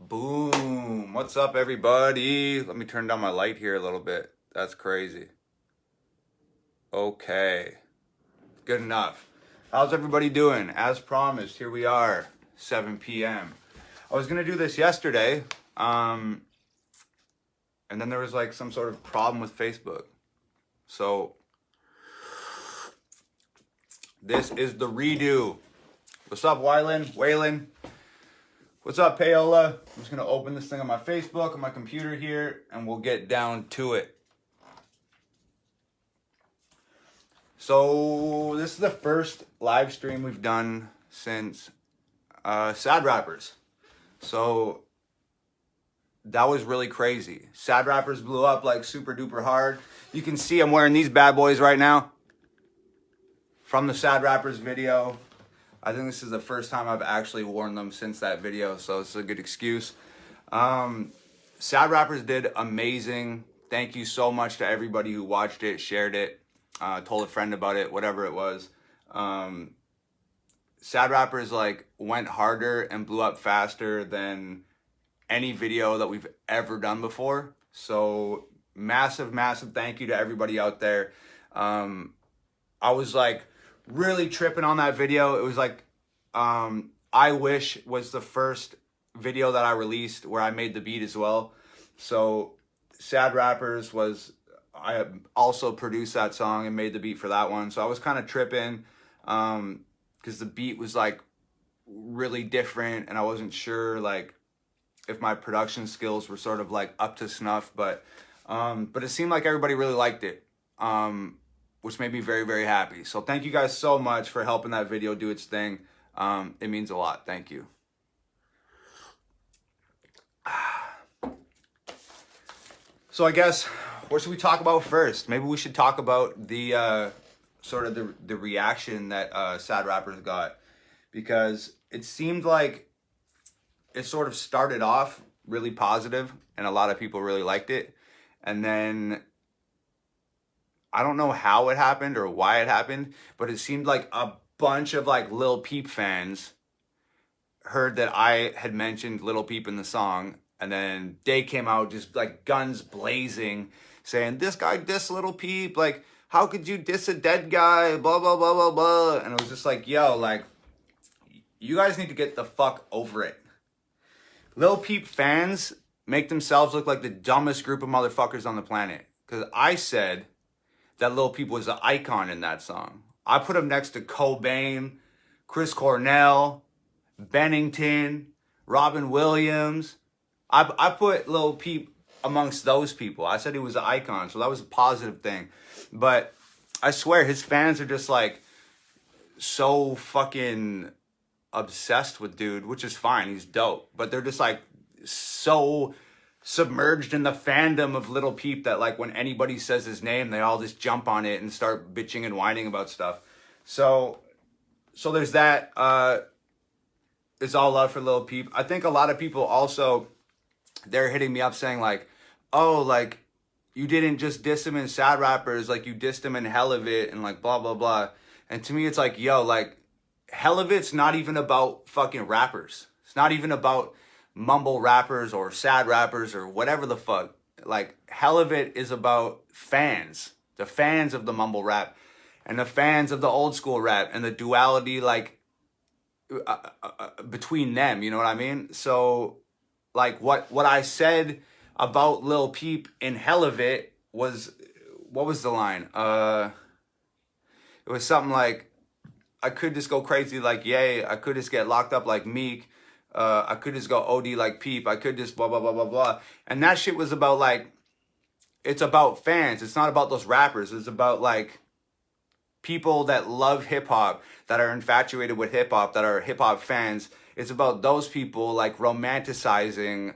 Boom. What's up, everybody? Let me turn down my light here a little bit. That's crazy. Okay. Good enough. How's everybody doing? As promised, here we are, 7 p.m. I was going to do this yesterday, and then there was like some sort of problem with Facebook. So, this is the redo. What's up, Waylon? What's up, Paola? I'm just going to open this thing on my Facebook, on my computer here, and we'll get down to it. So, this is the first live stream we've done since Sad Rappers. So, that was really crazy. Sad Rappers blew up like super duper hard. You can see I'm wearing these bad boys right now from the Sad Rappers video. I think this is the first time I've actually worn them since that video, so it's a good excuse. Sad Rappers did amazing. Thank you so much to everybody who watched it, shared it, told a friend about it, whatever it was. Sad Rappers like went harder and blew up faster than any video that we've ever done before. So massive thank you to everybody out there. I was like really tripping on that video. It was like, I Wish was the first video that I released where I made the beat as well. So Sad Rappers was, I also produced that song and made the beat for that one. So I was kind of tripping, because the beat was like really different and I wasn't sure like if my production skills were sort of like up to snuff, but it seemed like everybody really liked it. Which made me very happy. So thank you guys so much for helping that video do its thing. It means a lot. Thank you. So I guess, what should we talk about first? Maybe we should talk about the sort of the reaction that Sad Rappers got, because it seemed like it sort of started off really positive and a lot of people really liked it, and then I don't know how it happened or why it happened, but it seemed like a bunch of like Lil Peep fans heard that I had mentioned Lil Peep in the song, and then they came out just like guns blazing saying, this guy diss Lil Peep, like how could you diss a dead guy, blah blah blah blah blah. And it was just like, yo, like you guys need to get the fuck over it. Lil Peep fans make themselves look like the dumbest group of motherfuckers on the planet, because I said that Lil Peep was an icon in that song. I put him next to Cobain, Chris Cornell, Bennington, Robin Williams. I put Lil Peep amongst those people. I said he was an icon, so that was a positive thing. But I swear his fans are just like so fucking obsessed with dude, which is fine, he's dope. But they're just like so submerged in the fandom of Lil Peep that like when anybody says his name, they all just jump on it and start bitching and whining about stuff. So there's that. It's all love for Lil Peep. I think a lot of people also, they're hitting me up saying like, oh, like you didn't just diss him in Sad Rappers, like you dissed him in Hell of It and like blah blah blah. And to me it's like, yo, like Hell of It's not even about fucking rappers. It's not even about mumble rappers or sad rappers or whatever the fuck. Like Hell of It is about fans, the fans of the mumble rap and the fans of the old school rap and the duality like between them, you know what I mean? So like what I said about Lil Peep in Hell of It was, what was the line? It was something like, I could just go crazy like Ye, I could just get locked up like Meek, I could just go OD like Peep, I could just blah, blah, blah, blah, blah. And that shit was about like, it's about fans. It's not about those rappers. It's about like people that love hip hop, that are infatuated with hip hop, that are hip hop fans. It's about those people like romanticizing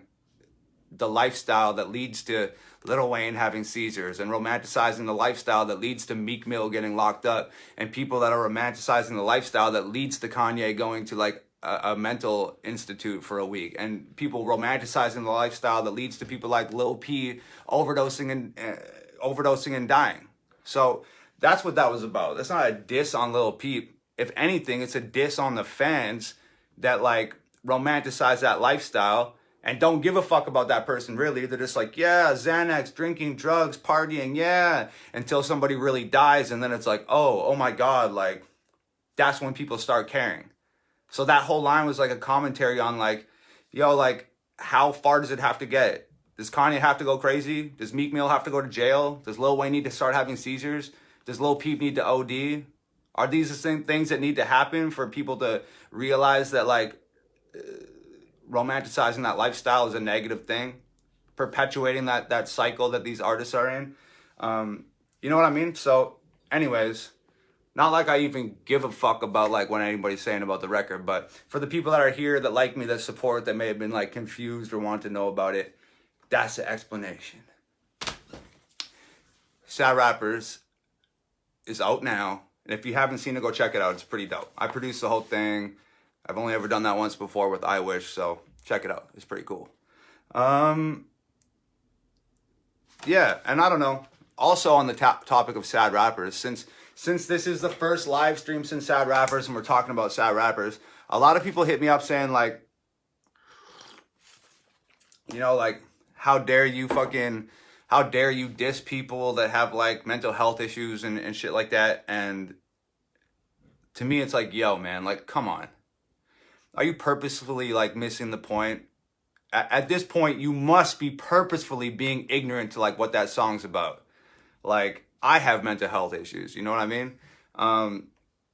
the lifestyle that leads to Lil Wayne having seizures, and romanticizing the lifestyle that leads to Meek Mill getting locked up, and people that are romanticizing the lifestyle that leads to Kanye going to like a mental institute for a week, and people romanticizing the lifestyle that leads to people like Lil P overdosing and dying. So that's what that was about. That's not a diss on Lil Peep. If anything, it's a diss on the fans that like romanticize that lifestyle and don't give a fuck about that person really. They're just like, yeah, Xanax, drinking, drugs, partying, yeah, until somebody really dies, and then it's like, oh my God, like, that's when people start caring. So that whole line was like a commentary on like, yo, like, how far does it have to get? Does Kanye have to go crazy? Does Meek Mill have to go to jail? Does Lil Wayne need to start having seizures? Does Lil Peep need to OD? Are these the same things that need to happen for people to realize that, like, romanticizing that lifestyle is a negative thing? Perpetuating that cycle that these artists are in? You know what I mean? So, anyways, not like I even give a fuck about like what anybody's saying about the record, but for the people that are here that like me, that support, that may have been like confused or want to know about it, that's the explanation. Sad Rappers is out now, and if you haven't seen it, go check it out. It's pretty dope. I produced the whole thing. I've only ever done that once before with I Wish, so check it out. It's pretty cool. Yeah, and I don't know. Also on the topic of Sad Rappers, since this is the first live stream since Sad Rappers and we're talking about Sad Rappers, a lot of people hit me up saying like, you know, like, how dare you diss people that have like mental health issues and shit like that. And to me, it's like, yo, man, like, come on. Are you purposefully like missing the point? At this point, you must be purposefully being ignorant to like what that song's about. Like, I have mental health issues, you know what I mean? I'm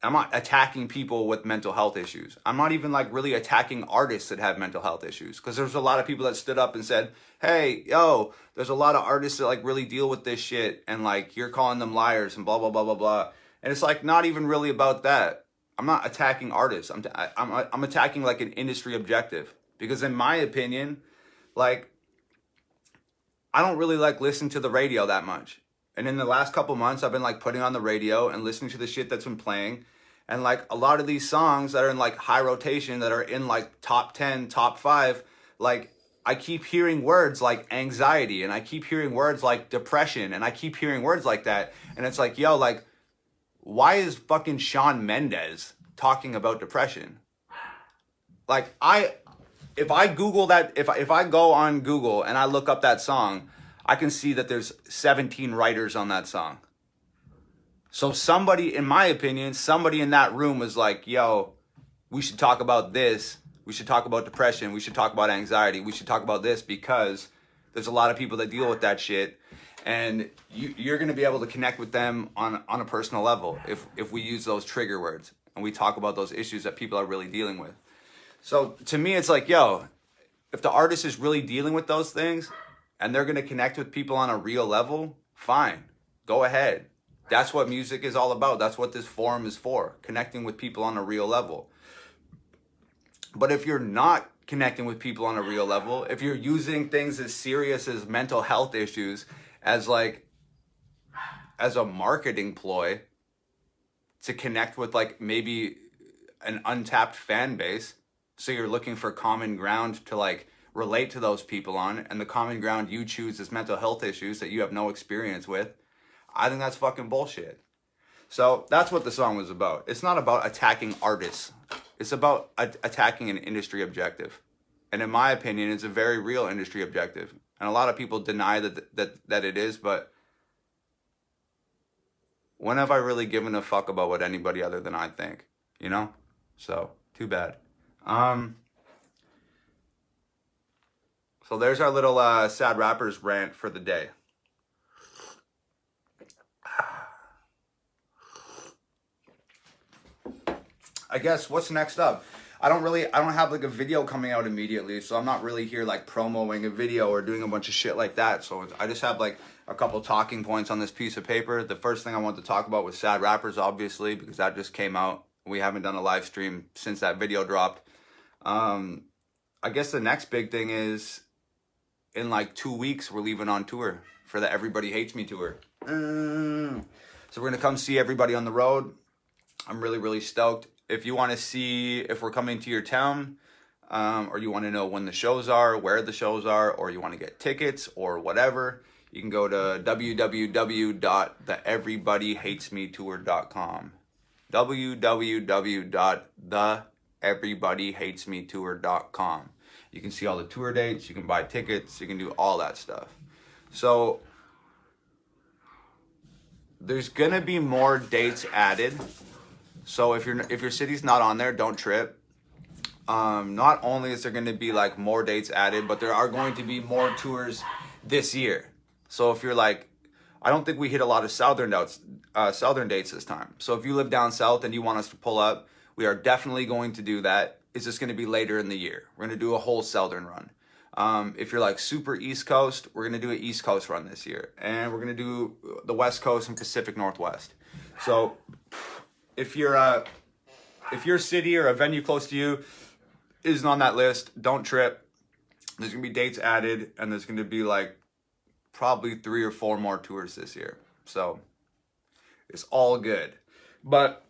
not attacking people with mental health issues. I'm not even like really attacking artists that have mental health issues, because there's a lot of people that stood up and said, hey, yo, there's a lot of artists that like really deal with this shit, and like you're calling them liars and blah, blah, blah, blah, blah. And it's like not even really about that. I'm not attacking artists. I'm attacking like an industry objective, because in my opinion, like, I don't really like listen to the radio that much. And in the last couple months, I've been like putting on the radio and listening to the shit that's been playing. And like a lot of these songs that are in like high rotation, that are in like top 10, top 5, like I keep hearing words like anxiety, and I keep hearing words like depression, and I keep hearing words like that. And it's like, yo, like, why is fucking Shawn Mendes talking about depression? Like, if I Google that, if I go on Google and I look up that song, I can see that there's 17 writers on that song. So somebody, in my opinion, somebody in that room was like, yo, we should talk about this. We should talk about depression. We should talk about anxiety. We should talk about this, because there's a lot of people that deal with that shit. And you're going to be able to connect with them on a personal level if we use those trigger words and we talk about those issues that people are really dealing with. So to me, it's like, yo, if the artist is really dealing with those things and they're going to connect with people on a real level, fine, go ahead. That's what music is all about. That's what this forum is for, connecting with people on a real level. But if you're not connecting with people on a real level, if you're using things as serious as mental health issues as a marketing ploy to connect with like maybe an untapped fan base, so you're looking for common ground to like relate to those people on, and the common ground you choose is mental health issues that you have no experience with, I think that's fucking bullshit. So that's what the song was about. It's not about attacking artists. It's about attacking an industry objective. And in my opinion, it's a very real industry objective. And a lot of people deny that it is, but when have I really given a fuck about what anybody other than I think, you know? So, too bad. So there's our little Sad Rappers rant for the day. I guess what's next up? I don't have like a video coming out immediately, so I'm not really here like promoting a video or doing a bunch of shit like that. So I just have like a couple talking points on this piece of paper. The first thing I wanted to talk about was Sad Rappers, obviously, because that just came out. We haven't done a live stream since that video dropped. I guess the next big thing is in like 2 weeks, we're leaving on tour for the Everybody Hates Me tour. So we're going to come see everybody on the road. I'm really, really stoked. If you want to see if we're coming to your town, or you want to know when the shows are, where the shows are, or you want to get tickets or whatever, you can go to www.theeverybodyhatesmetour.com. www.theeverybodyhatesmetour.com. You can see all the tour dates, you can buy tickets, you can do all that stuff. So there's gonna be more dates added. So if your city's not on there, don't trip. Not only is there gonna be like more dates added, but there are going to be more tours this year. So if you're like, I don't think we hit a lot of southern dates this time. So if you live down south and you want us to pull up, we are definitely going to do that. It's just going to be later in the year. We're going to do a whole southern run. If you're like super East Coast, we're going to do an East Coast run this year. And we're going to do the West Coast and Pacific Northwest. So if your city or a venue close to you isn't on that list, don't trip. There's going to be dates added, and there's going to be like probably 3 or 4 more tours this year. So it's all good. But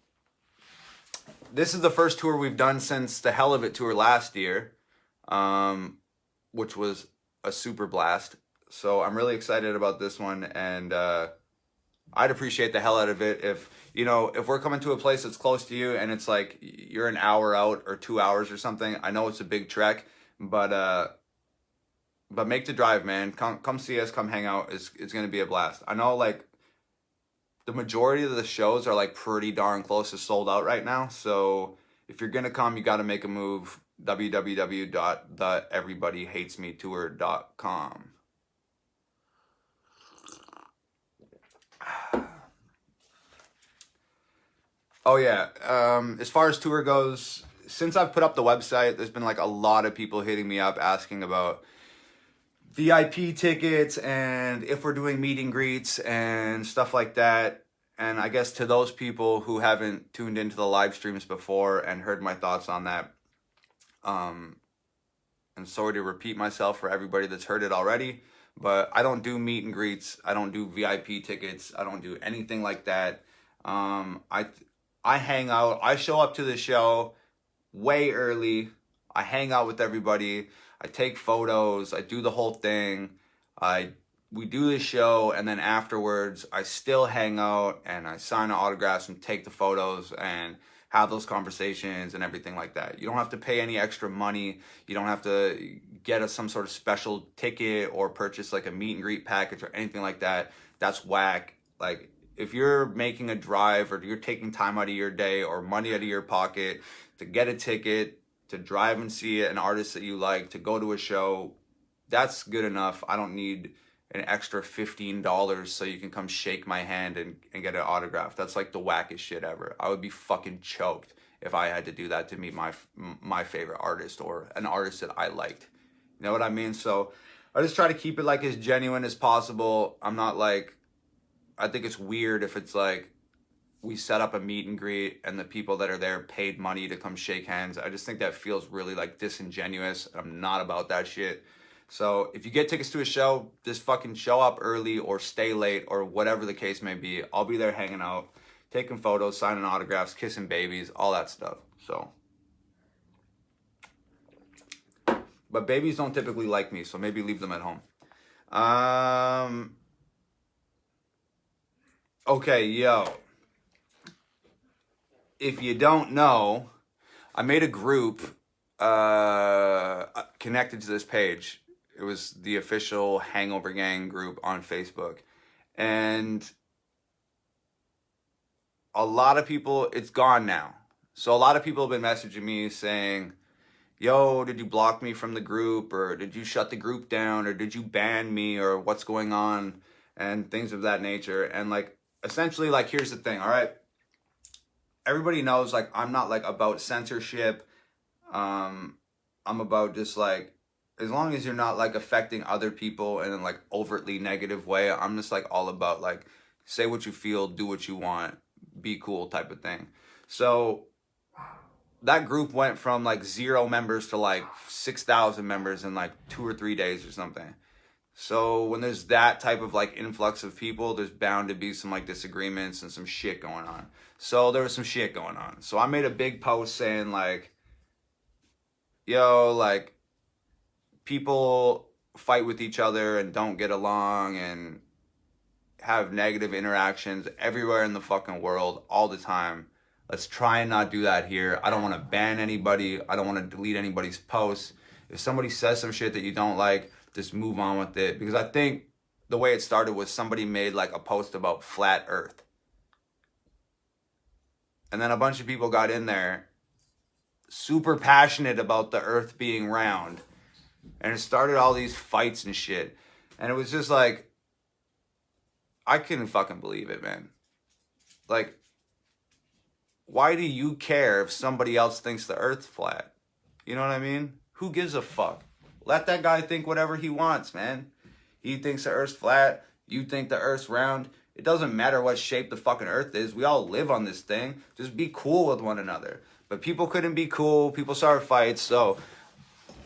this is the first tour we've done since the Hell of It tour last year, which was a super blast. So I'm really excited about this one, and I'd appreciate the hell out of it if we're coming to a place that's close to you and it's like you're an hour out or 2 hours or something. I know it's a big trek, but make the drive, man. Come see us, come hang out. It's gonna be a blast. I know like the majority of the shows are like pretty darn close to sold out right now. So if you're gonna come, you gotta make a move. www.theeverybodyhatesmetour.com. Oh yeah, as far as tour goes, since I've put up the website, there's been like a lot of people hitting me up asking about VIP tickets and if we're doing meet and greets and stuff like that. And I guess to those people who haven't tuned into the live streams before and heard my thoughts on that, and sorry to repeat myself for everybody that's heard it already, but I don't do meet and greets. I don't do VIP tickets. I don't do anything like that. I hang out. I show up to the show way early. I hang out with everybody. I take photos. I do the whole thing. We do the show, and then afterwards, I still hang out and I sign autographs and take the photos and have those conversations and everything like that. You don't have to pay any extra money. You don't have to get some sort of special ticket or purchase like a meet and greet package or anything like that. That's whack. Like, if you're making a drive or you're taking time out of your day or money out of your pocket to get a ticket, to drive and see an artist that you like, to go to a show, that's good enough. I don't need an extra $15 so you can come shake my hand and get an autograph. That's like the wackest shit ever. I would be fucking choked if I had to do that to meet my favorite artist or an artist that I liked. You know what I mean? So I just try to keep it like as genuine as possible. I'm not like, I think it's weird if it's like we set up a meet and greet and the people that are there paid money to come shake hands. I just think that feels really like disingenuous. I'm not about that shit. So if you get tickets to a show, just fucking show up early or stay late or whatever the case may be. I'll be there hanging out, taking photos, signing autographs, kissing babies, all that stuff. So, but babies don't typically like me, so maybe leave them at home. Okay, yo. If you don't know, I made a group connected to this page. It was the official Hangover Gang group on Facebook. And a lot of people, it's gone now. So a lot of people have been messaging me saying, yo, did you block me from the group? Or did you shut the group down? Or did you ban me? Or what's going on? And things of that nature. And like, essentially, like, here's the thing, all right? Everybody knows, like, I'm not like about censorship. I'm about just like, as long as you're not like affecting other people in a like overtly negative way, I'm just like all about like, say what you feel, do what you want, be cool type of thing. So that group went from like 0 members to like 6,000 members in like 2 or 3 days or something. So when there's that type of like influx of people, there's bound to be some like disagreements and some shit going on. So there was some shit going on. So I made a big post saying like, yo, like, people fight with each other and don't get along and have negative interactions everywhere in the fucking world all the time. Let's try and not do that here. I don't want to ban anybody. I don't want to delete anybody's posts. If somebody says some shit that you don't like, just move on with it. Because I think the way it started was somebody made like a post about flat earth. And then a bunch of people got in there super passionate about the earth being round. And it started all these fights and shit. And it was just like, I couldn't fucking believe it, man. Like, why do you care if somebody else thinks the earth's flat? You know what I mean? Who gives a fuck? Let that guy think whatever he wants, man. He thinks the earth's flat. You think the earth's round. It doesn't matter what shape the fucking earth is. We all live on this thing. Just be cool with one another. But people couldn't be cool. People started fights. So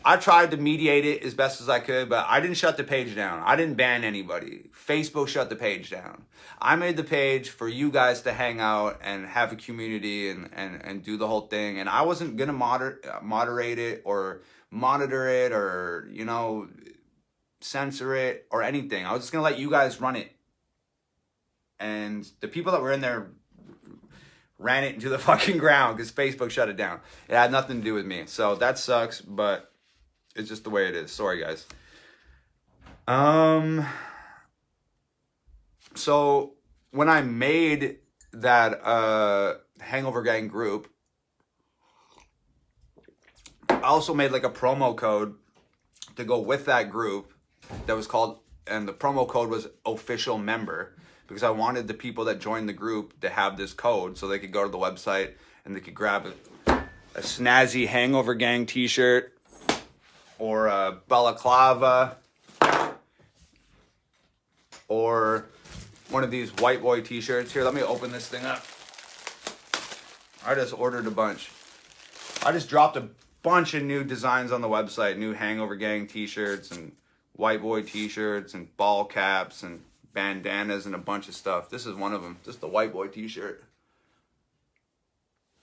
I tried to mediate it as best as I could, but I didn't shut the page down. I didn't ban anybody. Facebook shut the page down. I made the page for you guys to hang out and have a community and do the whole thing. And I wasn't going to moderate it or monitor it or, you know, censor it or anything. I was just going to let you guys run it. And the people that were in there ran it into the fucking ground because Facebook shut it down. It had nothing to do with me. So that sucks, but it's just the way it is. Sorry, guys. So when I made that Hangover Gang group, I also made like a promo code to go with that group that was called, and the promo code was official member, because I wanted the people that joined the group to have this code so they could go to the website and they could grab a snazzy Hangover Gang t-shirt or a balaclava or one of these white boy t-shirts. Here, let me open this thing up. I just ordered a bunch. I just dropped a bunch of new designs on the website, new Hangover Gang t-shirts and white boy t-shirts and ball caps and bandanas and a bunch of stuff. This is one of them, just the white boy t-shirt.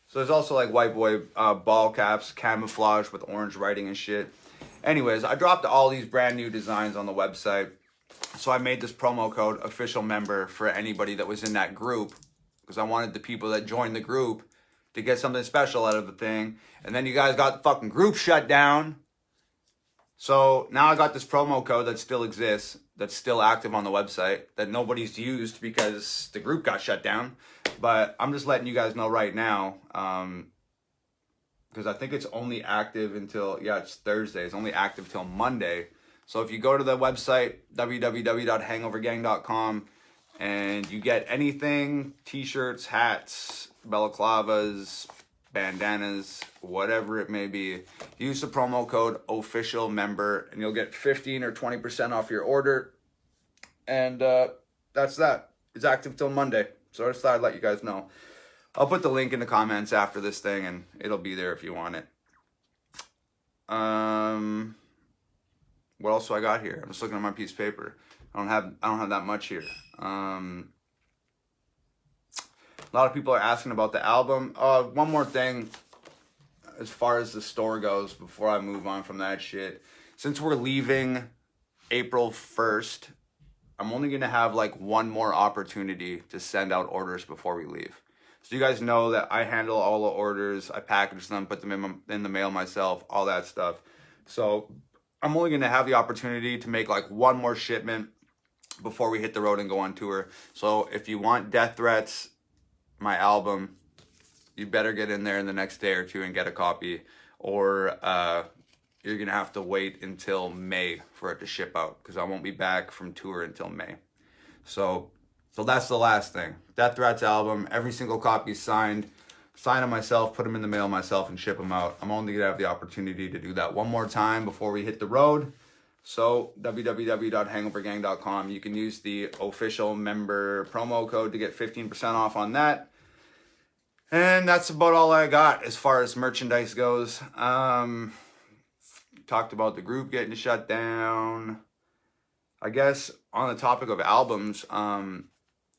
So there's also like white boy ball caps, camouflage with orange writing and shit. Anyways, I dropped all these brand new designs on the website. So I made this promo code official member for anybody that was in that group, because I wanted the people that joined the group to get something special out of the thing. And then you guys got the fucking group shut down. So now I got this promo code that still exists, that's still active on the website, that nobody's used because the group got shut down. But I'm just letting you guys know right now, because I think it's only active until, it's Thursday. It's only active till Monday. So if you go to the website, www.hangovergang.com, and you get anything, t-shirts, hats, balaclavas, bandanas, whatever it may be, use the promo code official member and you'll get 15 or 20% off your order. And that's that. It's active till Monday. So I just thought I'd let you guys know. I'll put the link in the comments after this thing and it'll be there if you want it. What else do I got here? I'm just looking at my piece of paper. I don't have that much here. A lot of people are asking about the album. One more thing, as far as the store goes, before I move on from that shit. Since we're leaving April 1st, I'm only going to have like one more opportunity to send out orders before we leave. So you guys know that I handle all the orders. I package them, put them in the mail myself, all that stuff. So I'm only going to have the opportunity to make like one more shipment before we hit the road and go on tour. So if you want Death Threats, my album, you better get in there in the next day or two and get a copy, or you're gonna have to wait until May for it to ship out, because I won't be back from tour until May. So that's the last thing. Death Threats album, every single copy signed, sign them myself, put them in the mail myself, and ship them out. I'm only gonna have the opportunity to do that one more time before we hit the road. So www.hangovergang.com. You can use the official member promo code to get 15% off on that. And that's about all I got as far as merchandise goes. Talked about the group getting shut down. I guess on the topic of albums, I'm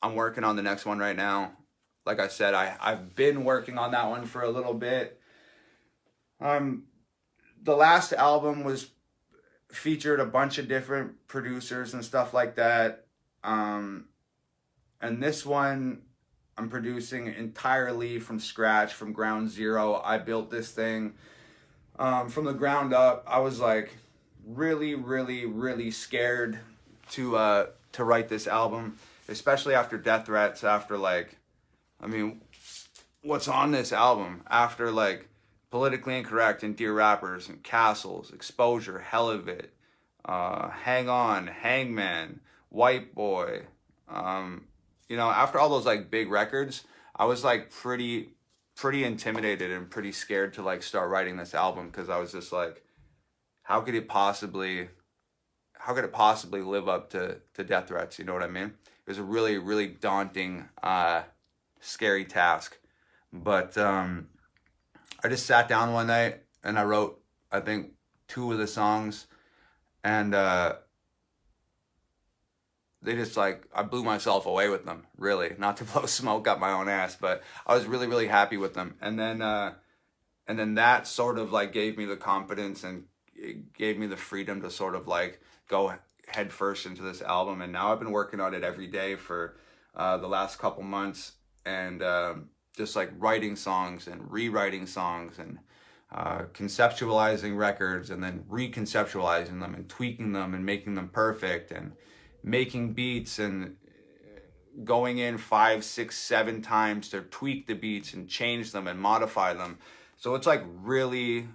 working on the next one right now. Like I said, I've been working on that one for a little bit. The last album featured a bunch of different producers and stuff like that. And this one I'm producing entirely from scratch, from ground zero. I built this thing. from the ground up. I was like really, really, really scared to write this album, especially after death threats, after like, I mean, what's on this album? After like Politically Incorrect and Dear Rappers and Castles, Exposure, Hell of It, Hang On, Hangman, White Boy. You know, after all those like big records, I was like pretty intimidated and pretty scared to like start writing this album, because I was just like, how could it possibly live up to death threats? You know what I mean? It was a really, really daunting, scary task. But I just sat down one night and I wrote, I think, 2 of the songs, and they just like, I blew myself away with them, really. Not to blow smoke up my own ass, but I was really, really happy with them. And then that sort of like gave me the confidence, and it gave me the freedom to sort of like go head first into this album. And now I've been working on it every day for the last couple months, and just like writing songs and rewriting songs and conceptualizing records, and then reconceptualizing them and tweaking them and making them perfect, and making beats and going in 5, 6, 7 times to tweak the beats and change them and modify them. So it's like really,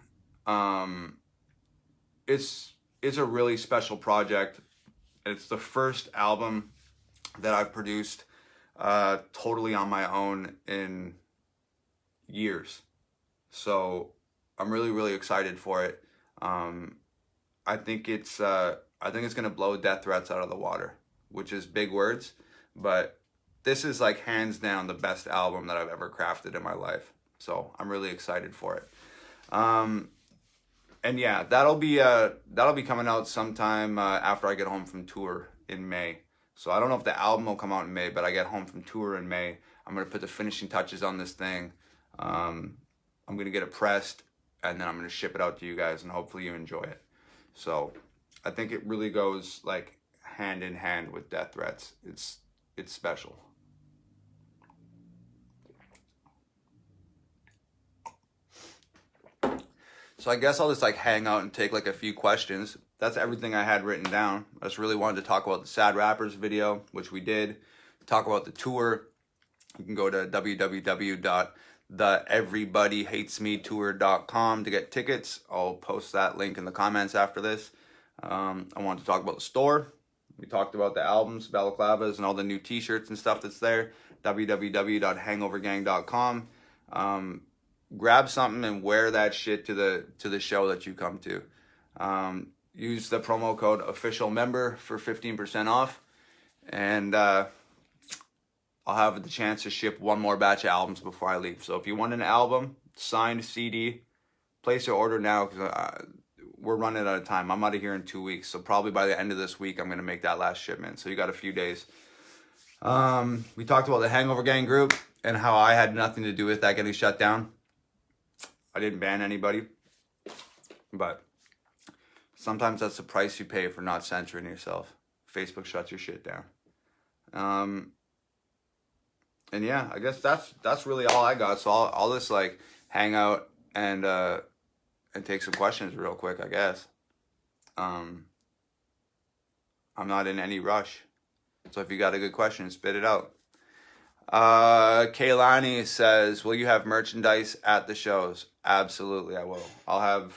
it's a really special project. It's the first album that I've produced totally on my own in years. So I'm really, really excited for it. I think it's gonna blow death threats out of the water, which is big words, but this is like hands down the best album that I've ever crafted in my life. So I'm really excited for it. And yeah, that'll be coming out sometime after I get home from tour in May. So I don't know if the album will come out in May, but I get home from tour in May. I'm gonna put the finishing touches on this thing. I'm gonna get it pressed, and then I'm gonna ship it out to you guys, and hopefully you enjoy it. So I think it really goes like hand in hand with death threats. It's special. So I guess I'll just like hang out and take like a few questions. That's everything I had written down. I just really wanted to talk about the Sad Rappers video, which we did. Talk about the tour. You can go to www.theeverybodyhatesmetour.com to get tickets. I'll post that link in the comments after this. I wanted to talk about the store. We talked about the albums, balaclavas, and all the new t-shirts and stuff that's there. www.hangovergang.com. Grab something and wear that shit to the show that you come to. Use the promo code officialmember for 15% off, and I'll have the chance to ship one more batch of albums before I leave. So if you want an album, signed CD, place your order now, because we're running out of time. I'm out of here in 2 weeks, so probably by the end of this week I'm going to make that last shipment. So you got a few days. We talked about the Hangover Gang group and how I had nothing to do with that getting shut down. I didn't ban anybody, but sometimes that's the price you pay for not censoring yourself. Facebook shuts your shit down. And yeah, I guess that's really all I got. So I'll just like hang out and take some questions real quick, I guess. I'm not in any rush. So if you got a good question, spit it out. Kaylani says, will you have merchandise at the shows? Absolutely, I will. I'll have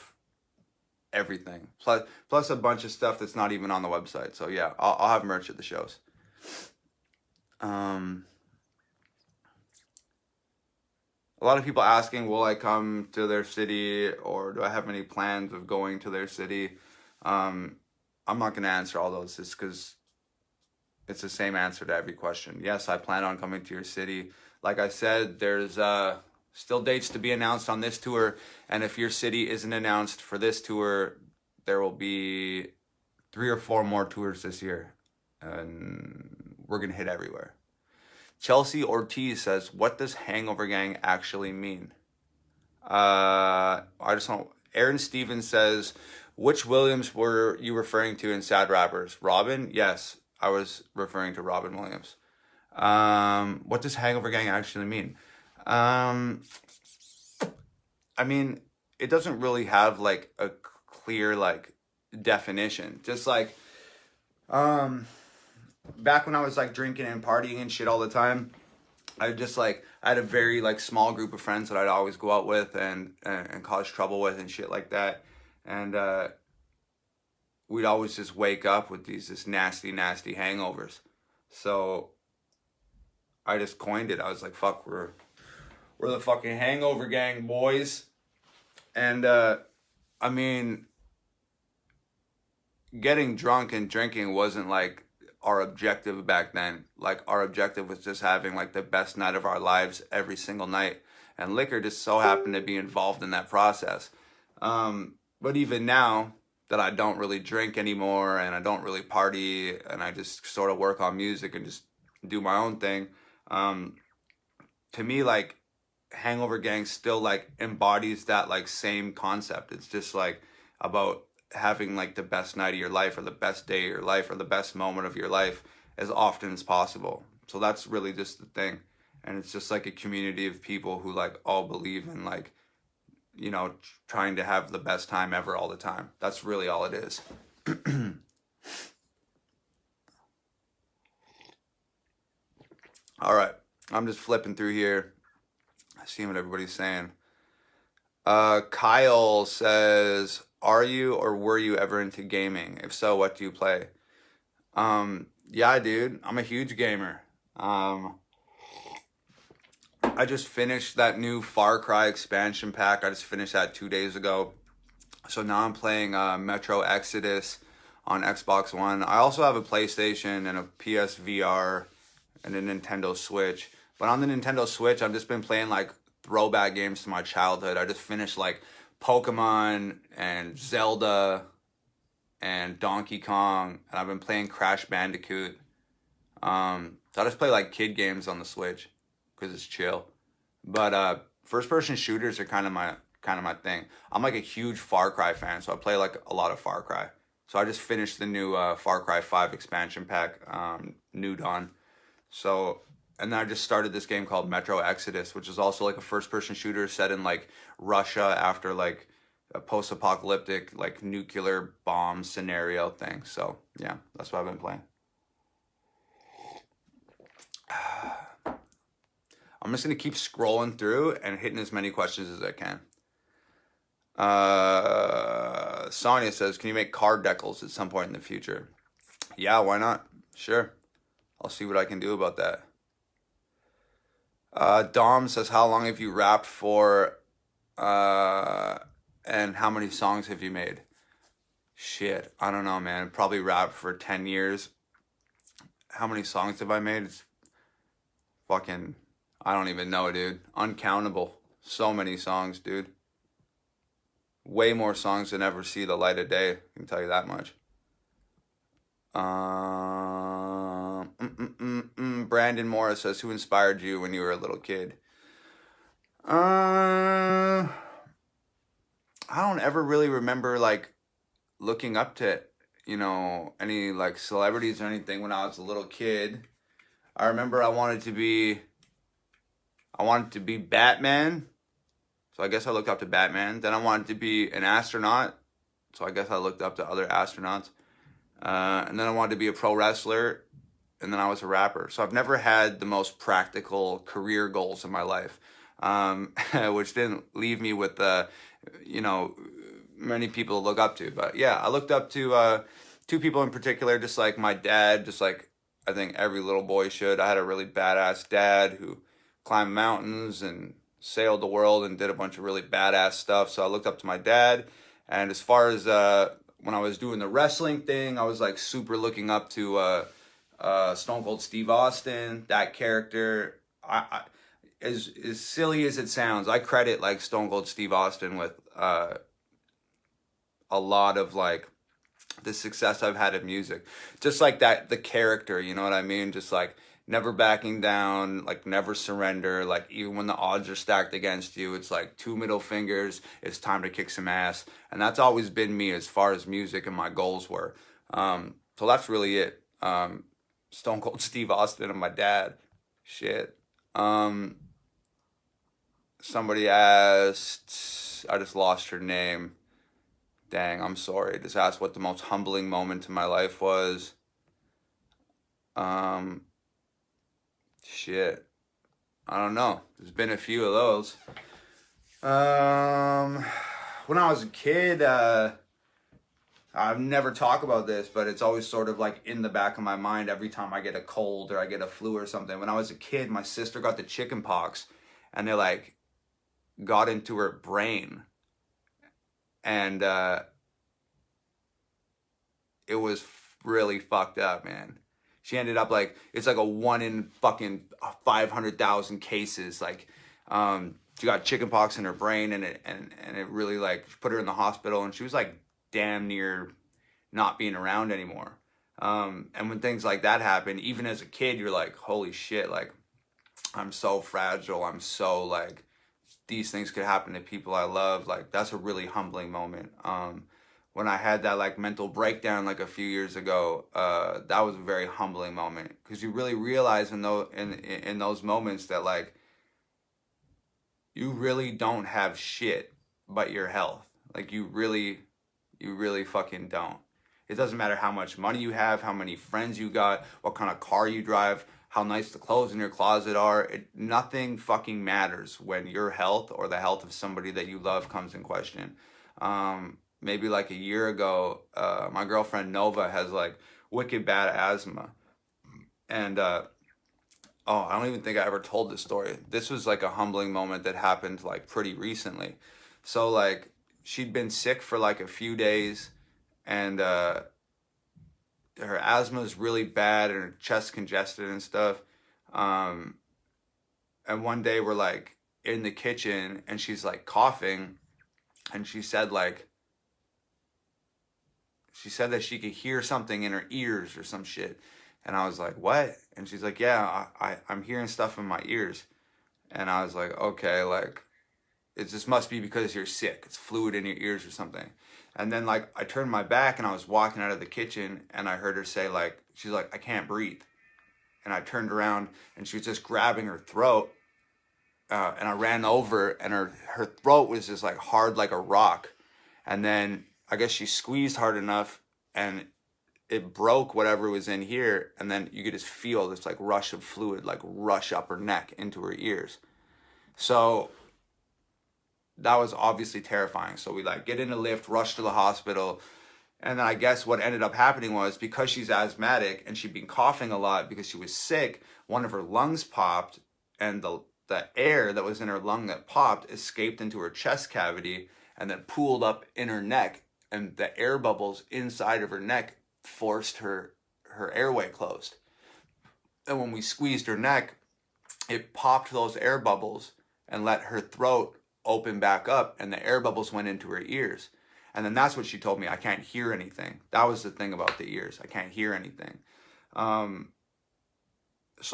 everything. Plus a bunch of stuff that's not even on the website. So yeah, I'll have merch at the shows. A lot of people asking, will I come to their city, or do I have any plans of going to their city? I'm not going to answer all those just because it's the same answer to every question. Yes, I plan on coming to your city. Like I said, there's still dates to be announced on this tour. And if your city isn't announced for this tour, there will be 3 or 4 more tours this year. And we're going to hit everywhere. Chelsea Ortiz says, what does Hangover Gang actually mean? I just don't. Aaron Stevens says, which Williams were you referring to in Sad Rappers? Robin? Yes, I was referring to Robin Williams. What does Hangover Gang actually mean? I mean, it doesn't really have like a clear like definition. Just like back when I was like drinking and partying and shit all the time, I had a very like small group of friends that I'd always go out with and cause trouble with and shit like that. And we'd always just wake up with these nasty hangovers. So I just coined it. I was like, fuck, we're the fucking hangover gang, boys. And I mean, getting drunk and drinking wasn't like our objective back then. Like, our objective was just having like the best night of our lives every single night, and liquor just so happened to be involved in that process. But even now that I don't really drink anymore and I don't really party and I just sort of work on music and just do my own thing, to me, like, Hangover Gang still like embodies that like same concept. It's just like about having like the best night of your life, or the best day of your life, or the best moment of your life as often as possible. So that's really just the thing. And it's just like a community of people who like all believe in like, you know, trying to have the best time ever all the time. That's really all it is. All right, I'm just flipping through here, seeing what everybody's saying. Kyle says, are you or were you ever into gaming? If so, what do you play? Yeah, dude, I'm a huge gamer. I just finished that new Far Cry expansion pack. I just finished that 2 days ago. So now I'm playing Metro Exodus on Xbox One. I also have a PlayStation and a PSVR and a Nintendo Switch. But on the Nintendo Switch, I've just been playing like throwback games to my childhood. I just finished like Pokemon and Zelda and Donkey Kong, and I've been playing Crash Bandicoot. So I just play like kid games on the Switch because it's chill. But first person shooters are kind of my thing. I'm like a huge Far Cry fan, so I play like a lot of Far Cry. So I just finished the new Far Cry 5 expansion pack, New Dawn. So, and then I just started this game called Metro Exodus, which is also like a first-person shooter set in like Russia after like a post-apocalyptic like nuclear bomb scenario thing. So yeah, that's what I've been playing. I'm just gonna keep scrolling through and hitting as many questions as I can. Sonia says, can you make card decals at some point in the future? Yeah, why not? Sure. I'll see what I can do about that. Dom says, how long have you rapped for, and how many songs have you made? Shit, I don't know, man. Probably rapped for 10 years. How many songs have I made? It's fucking, I don't even know, dude. Uncountable. So many songs, dude. Way more songs than ever see the light of day. I can tell you that much. Brandon Morris says, who inspired you when you were a little kid? I don't ever really remember like looking up to, you know, any like celebrities or anything when I was a little kid. I remember I wanted to be Batman. So I guess I looked up to Batman. Then I wanted to be an astronaut. So I guess I looked up to other astronauts. And then I wanted to be a pro wrestler. And then I was a rapper. So I've never had the most practical career goals in my life, which didn't leave me with, you know, many people to look up to. But yeah, I looked up to two people in particular, just like my dad, just like I think every little boy should. I had a really badass dad who climbed mountains and sailed the world and did a bunch of really badass stuff. So I looked up to my dad. And as far as when I was doing the wrestling thing, I was like super looking up to Stone Cold Steve Austin, that character. As silly as it sounds, I credit like Stone Cold Steve Austin with a lot of like the success I've had in music. Just like that, the character, you know what I mean? Just like never backing down, like never surrender, like even when the odds are stacked against you, it's like 2 middle fingers, it's time to kick some ass. And that's always been me as far as music and my goals were. So that's really it. Stone Cold Steve Austin and my dad. Shit. somebody asked, I just lost her name. Dang, I'm sorry. Just asked what the most humbling moment in my life was. Shit. I don't know. There's been a few of those. When I was a kid, I've never talked about this, but it's always sort of like in the back of my mind every time I get a cold or I get a flu or something. When I was a kid, my sister got the chicken pox and they like got into her brain. And it was really fucked up, man. She ended up like, it's like a 1 in fucking 500,000 cases. Like, she got chickenpox in her brain, and it really like put her in the hospital, and she was like damn near not being around anymore. And when things like that happen, even as a kid, you're like, holy shit, like I'm so fragile. I'm so like, these things could happen to people I love. Like that's a really humbling moment. When I had that like mental breakdown like a few years ago, that was a very humbling moment, because you really realize in those moments that like you really don't have shit but your health. Like you really fucking don't. It doesn't matter how much money you have, how many friends you got, what kind of car you drive, how nice the clothes in your closet are. Nothing fucking matters when your health or the health of somebody that you love comes in question. Maybe like a year ago, my girlfriend Nova has like wicked bad asthma. And I don't even think I ever told this story. This was like a humbling moment that happened like pretty recently. So like she'd been sick for like a few days, and her asthma is really bad and her chest congested and stuff. And one day we're like in the kitchen and she's like coughing, and she said that she could hear something in her ears or some shit. And I was like, what? And she's like, yeah, I'm hearing stuff in my ears. And I was like, okay, like, it just must be because you're sick. It's fluid in your ears or something. And then, like, I turned my back and I was walking out of the kitchen and I heard her say, like, she's like, I can't breathe. And I turned around and she was just grabbing her throat. And I ran over and her throat was just, like, hard like a rock. And then I guess she squeezed hard enough and it broke whatever was in here, and then you could just feel this like rush of fluid like rush up her neck into her ears. So that was obviously terrifying. So we like get in a lift, rush to the hospital, and then I guess what ended up happening was, because she's asthmatic and she'd been coughing a lot because she was sick, one of her lungs popped, and the air that was in her lung that popped escaped into her chest cavity and then pooled up in her neck, and the air bubbles inside of her neck forced her airway closed. And when we squeezed her neck, it popped those air bubbles and let her throat open back up, and the air bubbles went into her ears. And then that's what she told me, I can't hear anything. That was the thing about the ears. I can't hear anything. So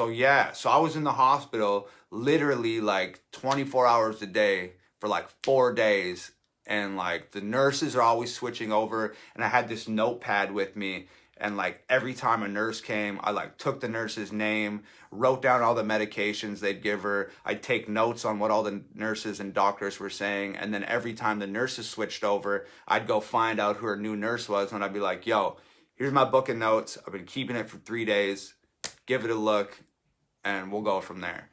I was in the hospital literally like 24 hours a day for like 4 days. And like the nurses are always switching over, and I had this notepad with me, and like every time a nurse came, I like took the nurse's name, wrote down all the medications they'd give her. I'd take notes on what all the nurses and doctors were saying, and then every time the nurses switched over, I'd go find out who her new nurse was, and I'd be like, yo, here's my book of notes. I've been keeping it for 3 days. Give it a look and we'll go from there.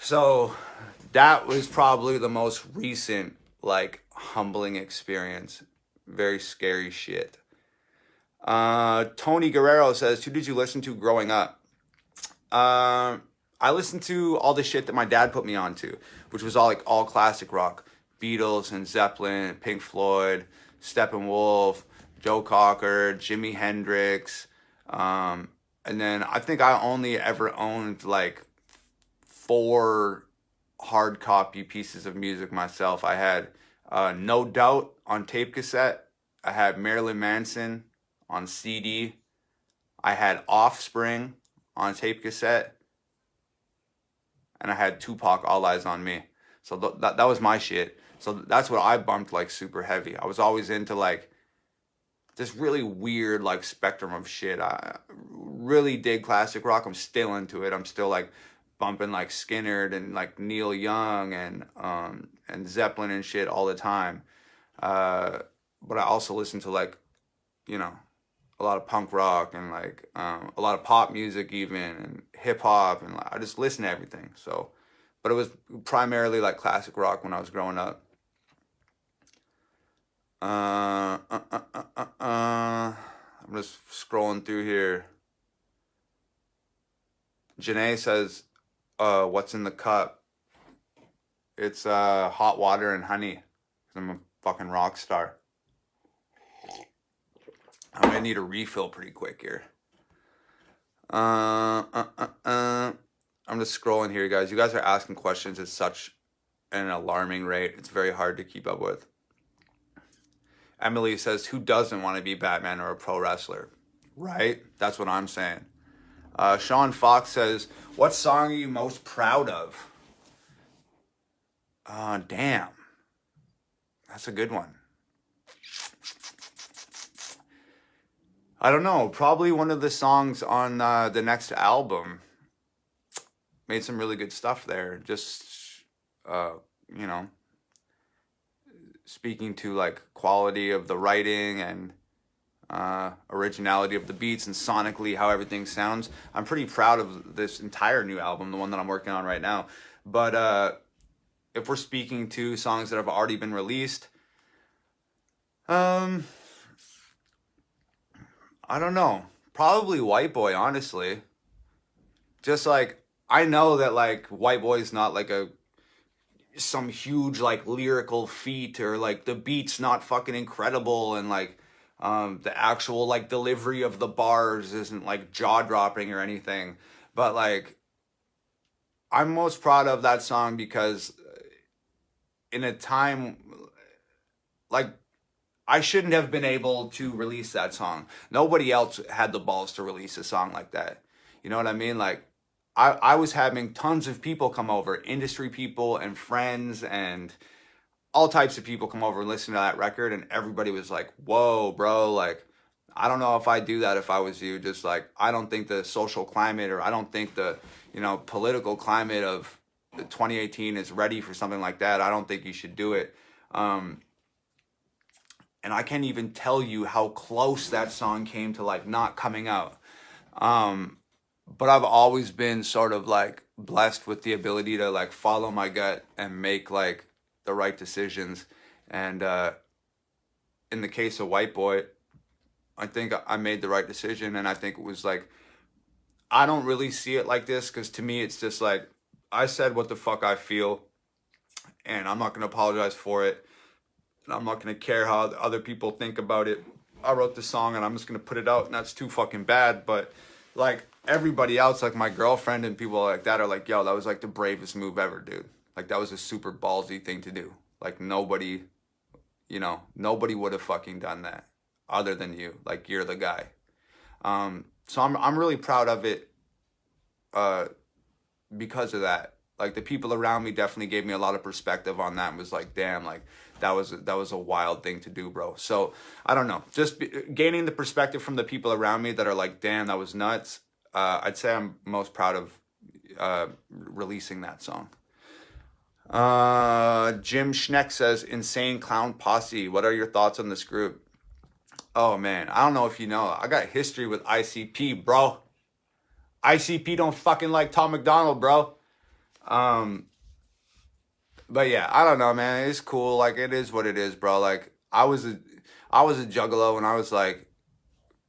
So that was probably the most recent like humbling experience. Very scary shit. Tony Guerrero says, who did you listen to growing up? I listened to all the shit that my dad put me onto, which was all classic rock. Beatles and Zeppelin, Pink Floyd, Steppenwolf, Joe Cocker, Jimi Hendrix. And then I think I only ever owned like 4 hard copy pieces of music myself. I had No Doubt on tape cassette. I had Marilyn Manson on CD. I had Offspring on tape cassette. And I had Tupac, All Eyes on Me. So that was my shit. So that's what I bumped like super heavy. I was always into like this really weird like spectrum of shit. I really dig classic rock. I'm still into it. I'm still like bumping like Skinner and like Neil Young and Zeppelin and shit all the time. But I also listen to like, you know, a lot of punk rock and like a lot of pop music even and hip hop, and like, I just listen to everything. So, but it was primarily like classic rock when I was growing up. I'm just scrolling through here. Janae says, what's in the cup? It's hot water and honey. I'm a fucking rock star. I'm gonna need a refill pretty quick here. I'm just scrolling here, guys. You guys are asking questions at such an alarming rate. It's very hard to keep up with. Emily says, who doesn't want to be Batman or a pro wrestler? Right? That's what I'm saying. Sean Fox says, what song are you most proud of? Damn. That's a good one. I don't know. Probably one of the songs on the next album. Made some really good stuff there. Just, you know, speaking to like quality of the writing and originality of the beats and sonically how everything sounds. I'm pretty proud of this entire new album, the one that I'm working on right now. But if we're speaking to songs that have already been released, I don't know. Probably White Boy, honestly. Just like, I know that like White Boy's not like some huge like lyrical feat, or like the beat's not fucking incredible, and like the actual like delivery of the bars isn't like jaw-dropping or anything. But like, I'm most proud of that song because in a time like, I shouldn't have been able to release that song. Nobody else had the balls to release a song like that. You know what I mean? Like, I was having tons of people come over, industry people and friends and all types of people come over and listen to that record, and everybody was like, whoa, bro, like, I don't know if I'd do that if I was you. Just like, I don't think the social climate, or I don't think the, you know, political climate of 2018 is ready for something like that. I don't think you should do it. And I can't even tell you how close that song came to like not coming out. But I've always been sort of like blessed with the ability to like follow my gut and make like the right decisions. And in the case of White Boy, I think I made the right decision. And I think it was like, I don't really see it like this, because to me it's just like, I said what the fuck I feel, and I'm not going to apologize for it. I'm not going to care how other people think about it. I wrote the song and I'm just going to put it out, and that's too fucking bad. But like everybody else, like my girlfriend and people like that are like, yo, that was like the bravest move ever, dude. Like that was a super ballsy thing to do. Like nobody, you know, nobody would have fucking done that other than you. Like you're the guy. So I'm really proud of it because of that. Like the people around me definitely gave me a lot of perspective on that, and was like, damn, like that was a wild thing to do, bro. So I don't know, just gaining the perspective from the people around me that are like, damn, that was nuts. I'd say I'm most proud of releasing that song. Jim Schneck says, Insane Clown Posse, what are your thoughts on this group? Oh man, I don't know if you know, I got history with ICP, bro. ICP don't fucking like Tom McDonald, bro. But yeah, I don't know, man. It's cool. Like, it is what it is, bro. Like, I was a juggalo when I was like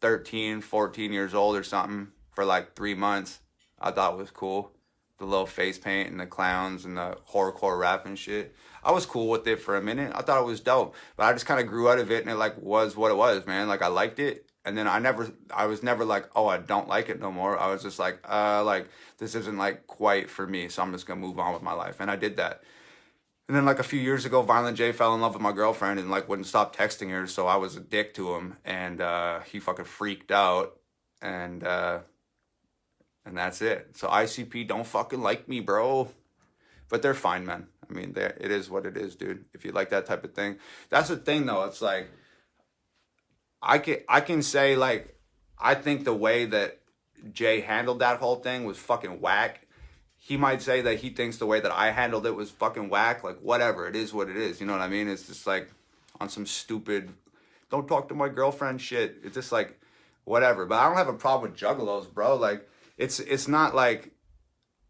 13, 14 years old or something for like 3 months. I thought it was cool. The little face paint and the clowns and the horrorcore rap and shit. I was cool with it for a minute. I thought it was dope. But I just kind of grew out of it, and it like was what it was, man. Like, I liked it. And then I was never like, oh, I don't like it no more. I was just like this isn't like quite for me, so I'm just gonna move on with my life. And I did that. And then like a few years ago, Violent J fell in love with my girlfriend and like wouldn't stop texting her, so I was a dick to him, and he fucking freaked out, and that's it. So ICP don't fucking like me, bro. But they're fine, man. I mean, it is what it is, dude. If you like that type of thing. That's the thing though, it's like, I can say, like, I think the way that Jay handled that whole thing was fucking whack. he might say that he thinks the way that I handled it was fucking whack. Like, whatever, it is what it is. You know what I mean? It's just like on some stupid, don't talk to my girlfriend shit. It's just like, whatever. But I don't have a problem with juggalos, bro. Like, it's not like,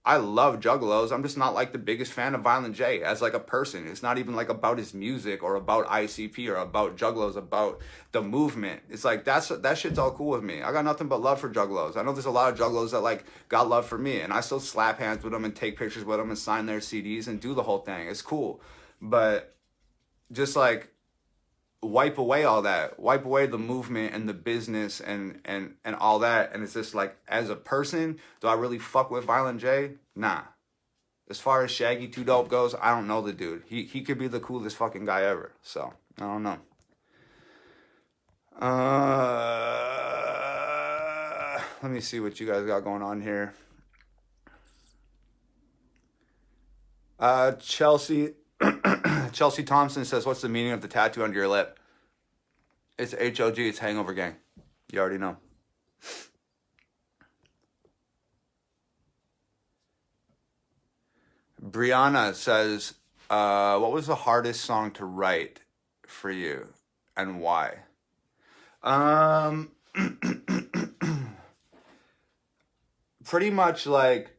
I love juggalos. I'm just not like the biggest fan of Violent J as like a person. It's not even like about his music or about ICP or about juggalos, about the movement. It's like, that shit's all cool with me. I got nothing but love for juggalos. I know there's a lot of juggalos that like got love for me, and I still slap hands with them and take pictures with them and sign their CDs and do the whole thing. It's cool. But just like, wipe away all that, wipe away the movement and the business and all that, and it's just like, as a person, do I really fuck with Violent J? Nah. As far as Shaggy 2 Dope goes, I don't know the dude. He could be the coolest fucking guy ever. So I don't know. Let me see what you guys got going on here. Chelsea Thompson says, what's the meaning of the tattoo under your lip? It's HOG, it's Hangover Gang. You already know. Brianna says, what was the hardest song to write for you and why? Pretty much like,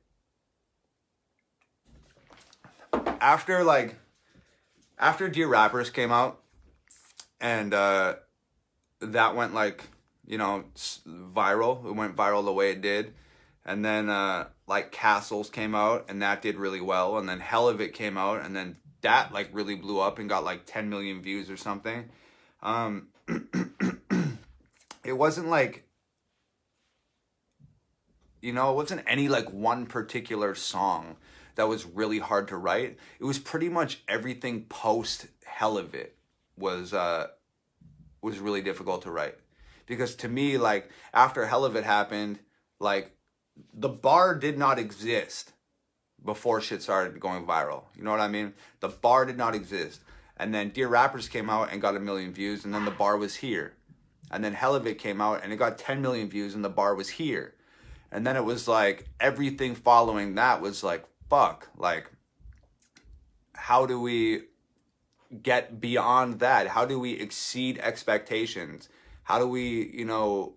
after Dear Rappers came out, and that went like, you know, viral. It went viral the way it did. And then like Castles came out, and that did really well. And then Hell of It came out, and then that like really blew up and got like 10 million views or something. It wasn't like, you know, it wasn't any like one particular song that was really hard to write. It was pretty much everything post Hell of It was really difficult to write. Because to me, like, after Hell of It happened, like, the bar did not exist before shit started going viral. You know what I mean? The bar did not exist. And then Dear Rappers came out and got 1 million views, and then the bar was here. And then Hell of It came out and it got 10 million views, and the bar was here. And then it was like, everything following that was like, fuck, like, how do we get beyond that? How do we exceed expectations? How do we, you know,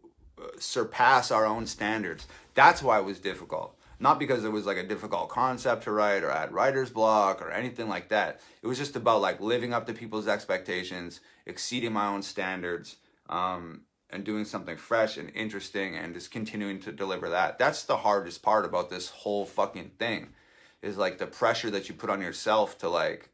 surpass our own standards? That's why it was difficult. Not because it was like a difficult concept to write or I had writer's block or anything like that. It was just about like living up to people's expectations, exceeding my own standards, and doing something fresh and interesting and just continuing to deliver that. That's the hardest part about this whole fucking thing, is like the pressure that you put on yourself to like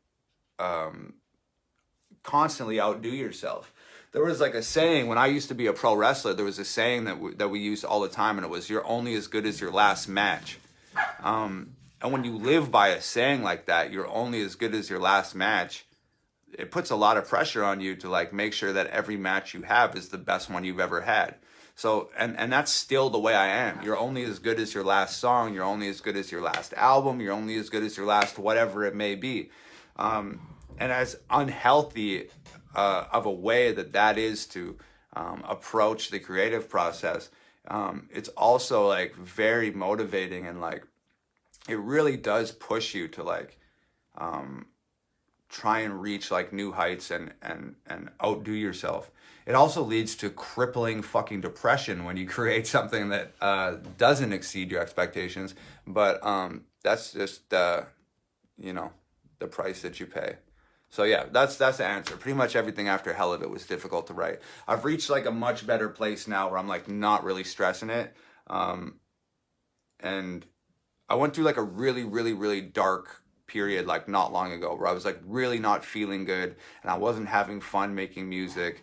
constantly outdo yourself. There was like a saying, when I used to be a pro wrestler, there was a saying that we used all the time, and it was, you're only as good as your last match. And when you live by a saying like that, you're only as good as your last match, it puts a lot of pressure on you to like make sure that every match you have is the best one you've ever had. So, and that's still the way I am. You're only as good as your last song. You're only as good as your last album. You're only as good as your last whatever it may be. And as unhealthy of a way that is to approach the creative process, it's also like very motivating, and like it really does push you to like try and reach like new heights and outdo yourself. It also leads to crippling fucking depression when you create something that doesn't exceed your expectations. But that's just you know, the price that you pay. So yeah, that's the answer. Pretty much everything after Hell of It was difficult to write. I've reached like a much better place now where I'm like not really stressing it. And I went through like a really, really, really dark period like not long ago where I was like really not feeling good, and I wasn't having fun making music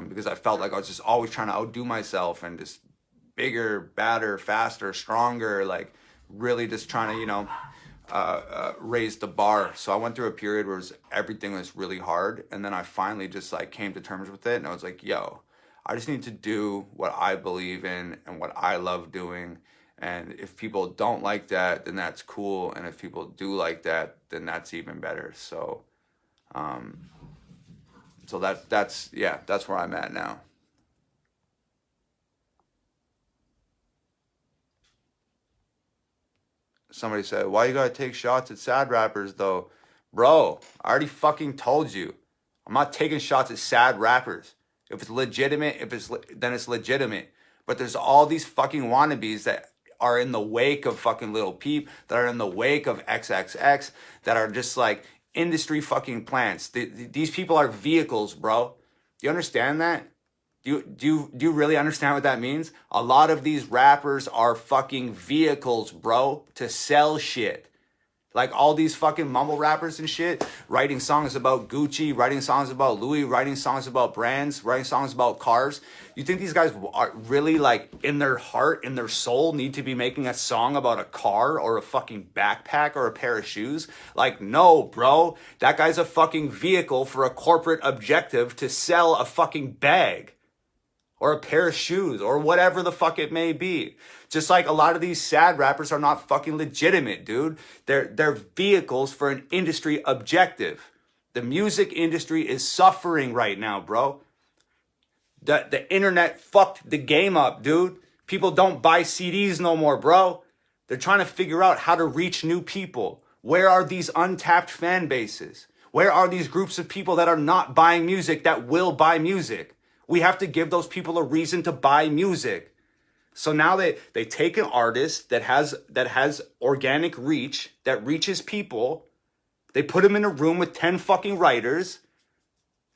because I felt like I was just always trying to outdo myself and just bigger, badder, faster, stronger, like really just trying to, you know, raise the bar. So I went through a period where everything was really hard, and then I finally just like came to terms with it, and I was like, yo, I just need to do what I believe in and what I love doing. And if people don't like that, then that's cool. And if people do like that, then that's even better. So, so that's where I'm at now. Somebody said, why you gotta take shots at sad rappers though? Bro, I already fucking told you. I'm not taking shots at sad rappers. If it's legitimate, then it's legitimate. But there's all these fucking wannabes that are in the wake of fucking Lil Peep, that are in the wake of XXX, that are just like industry fucking plants. These people are vehicles, bro. Do you understand that? Do you really understand what that means? A lot of these rappers are fucking vehicles, bro, to sell shit. Like all these fucking mumble rappers and shit, writing songs about Gucci, writing songs about Louis, writing songs about brands, writing songs about cars. You think these guys are really like in their heart, in their soul, need to be making a song about a car or a fucking backpack or a pair of shoes? Like, no, bro. That guy's a fucking vehicle for a corporate objective to sell a fucking bag or a pair of shoes or whatever the fuck it may be. Just like a lot of these sad rappers are not fucking legitimate, dude. They're vehicles for an industry objective. The music industry is suffering right now, bro. The internet fucked the game up, dude. People don't buy CDs no more, bro. They're trying to figure out how to reach new people. Where are these untapped fan bases? Where are these groups of people that are not buying music that will buy music? We have to give those people a reason to buy music. So now they take an artist that has organic reach, that reaches people. They put him in a room with 10 fucking writers,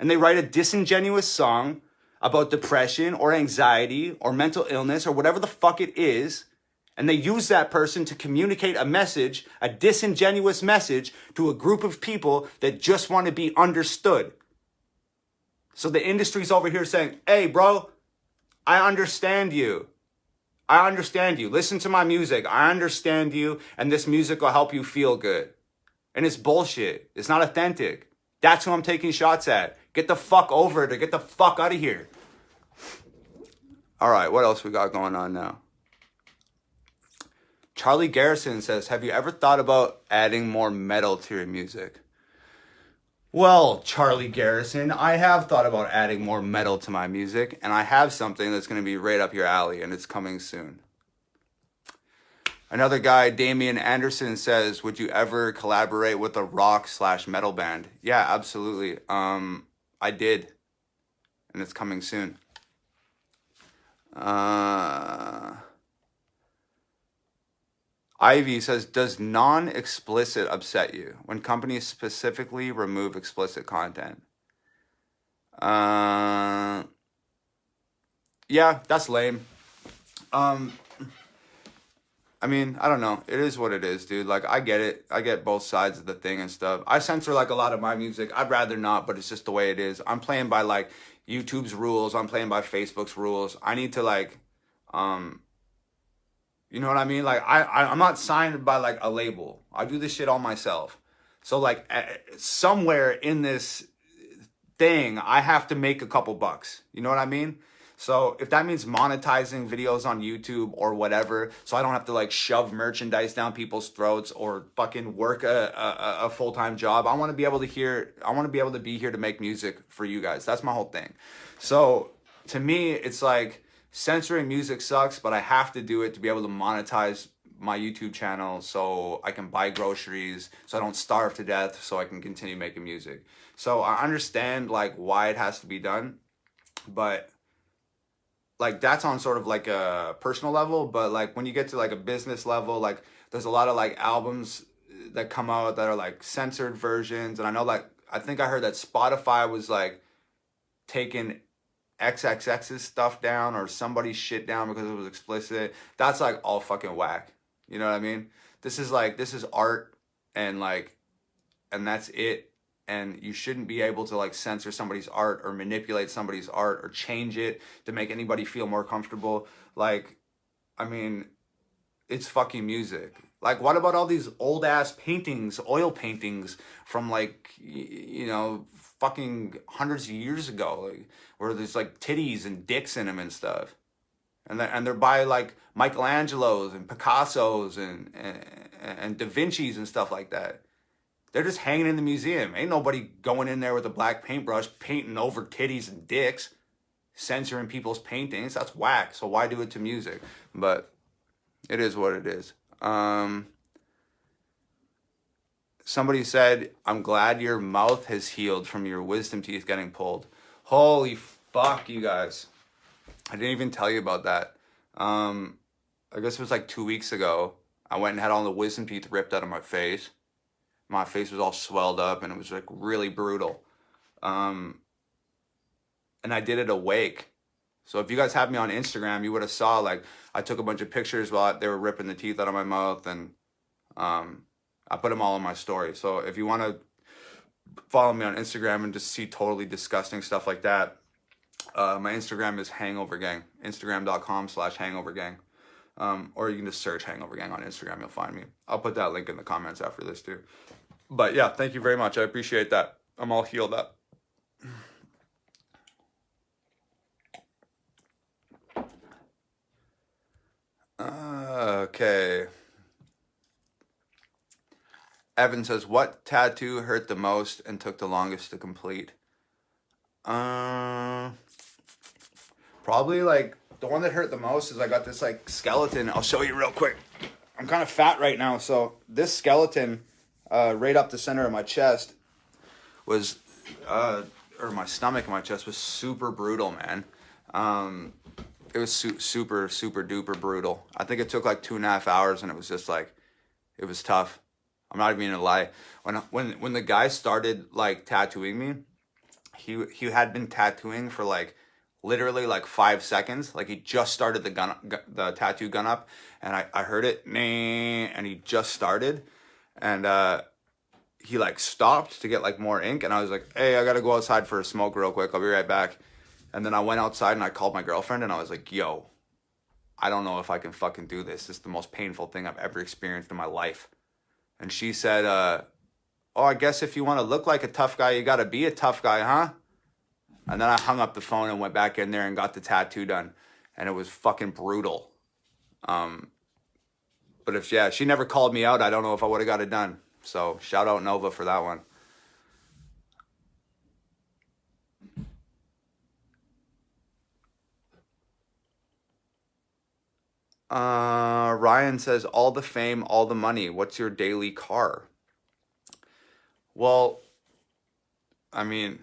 and they write a disingenuous song about depression or anxiety or mental illness or whatever the fuck it is. And they use that person to communicate a message, a disingenuous message, to a group of people that just want to be understood. So the industry's over here saying, hey, bro, I understand you. I understand you. Listen to my music. I understand you, and this music will help you feel good. And it's bullshit. It's not authentic. That's who I'm taking shots at. Get the fuck over it or get the fuck out of here. All right, what else we got going on now? Charlie Garrison says, have you ever thought about adding more metal to your music? Well, Charlie Garrison, I have thought about adding more metal to my music, and I have something that's going to be right up your alley, and it's coming soon. Another guy, Damian Anderson, says, would you ever collaborate with a rock/metal band? Yeah, absolutely. I did, and it's coming soon. Ivy says, does non-explicit upset you when companies specifically remove explicit content? Yeah, that's lame. I mean, I don't know. It is what it is, dude. Like, I get it. I get both sides of the thing and stuff. I censor, like, a lot of my music. I'd rather not, but it's just the way it is. I'm playing by, like, YouTube's rules. I'm playing by Facebook's rules. I need to, like, you know what I mean? Like, I'm not signed by, like, a label. I do this shit all myself. So, like, somewhere in this thing, I have to make a couple bucks. You know what I mean? So, if that means monetizing videos on YouTube or whatever, so I don't have to, like, shove merchandise down people's throats or fucking work a full-time job, I want to be able to be here to make music for you guys. That's my whole thing. So, to me, it's like, censoring music sucks, but I have to do it to be able to monetize my YouTube channel so I can buy groceries, so I don't starve to death, so I can continue making music. So I understand, like, why it has to be done, but, like, that's on sort of, like, a personal level, but, like, when you get to, like, a business level, like, there's a lot of, like, albums that come out that are, like, censored versions, and I know, like, I think I heard that Spotify was, like, taking XXX's stuff down or somebody's shit down because it was explicit. That's like all fucking whack. You know what I mean? This is art, and like, and that's it. And you shouldn't be able to like censor somebody's art or manipulate somebody's art or change it to make anybody feel more comfortable. Like, I mean, it's fucking music. Like, what about all these old ass paintings, oil paintings from like, you know, fucking hundreds of years ago, like, where there's like titties and dicks in them and stuff, and they're by like Michelangelos and Picassos and Da Vinci's and stuff like that. They're just hanging in the museum. Ain't nobody going in there with a black paintbrush painting over titties and dicks, censoring people's paintings. That's whack. So why do it to music? But it is what it is. somebody said, I'm glad your mouth has healed from your wisdom teeth getting pulled. Holy fuck, you guys. I didn't even tell you about that. I guess it was like 2 weeks ago. I went and had all the wisdom teeth ripped out of my face. My face was all swelled up and it was like really brutal. And I did it awake. So if you guys have me on Instagram, you would have saw like I took a bunch of pictures while they were ripping the teeth out of my mouth, and I put them all in my story. So if you want to follow me on Instagram and just see totally disgusting stuff like that, my Instagram is Hangover Gang. Instagram.com/Hangover Gang. Or you can just search Hangover Gang on Instagram. You'll find me. I'll put that link in the comments after this too. But yeah, thank you very much. I appreciate that. I'm all healed up. Okay. Evan says, what tattoo hurt the most and took the longest to complete? Probably like the one that hurt the most is I got this like skeleton. I'll show you real quick. I'm kind of fat right now, so this skeleton right up the center of my chest was, or my stomach and my chest was super brutal, man. It was super duper brutal. I think it took like 2.5 hours, and it was just like, it was tough. I'm not even gonna lie. When the guy started like tattooing me, he had been tattooing for like literally like 5 seconds. Like he just started the tattoo gun up, and I heard it, and he just started, and he like stopped to get like more ink, and I was like, hey, I gotta go outside for a smoke real quick. I'll be right back. And then I went outside and I called my girlfriend and I was like, yo, I don't know if I can fucking do this. This is the most painful thing I've ever experienced in my life. And she said, oh, I guess if you want to look like a tough guy, you got to be a tough guy, huh? And then I hung up the phone and went back in there and got the tattoo done. And it was fucking brutal. But if, yeah, she never called me out, I don't know if I would have got it done. So shout out Nova for that one. Ryan says, all the fame, all the money. What's your daily car? Well, I mean,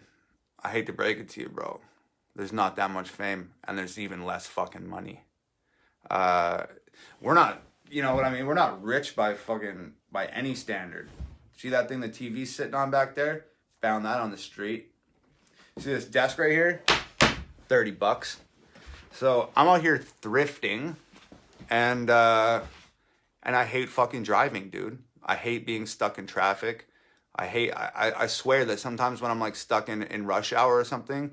I hate to break it to you, bro. There's not that much fame, and there's even less fucking money. We're not, you know what I mean? We're not rich by any standard. See that thing the TV's sitting on back there? Found that on the street. See this desk right here? $30. So I'm out here thrifting. And I hate fucking driving, dude. I hate being stuck in traffic. I swear that sometimes when I'm like stuck in rush hour or something,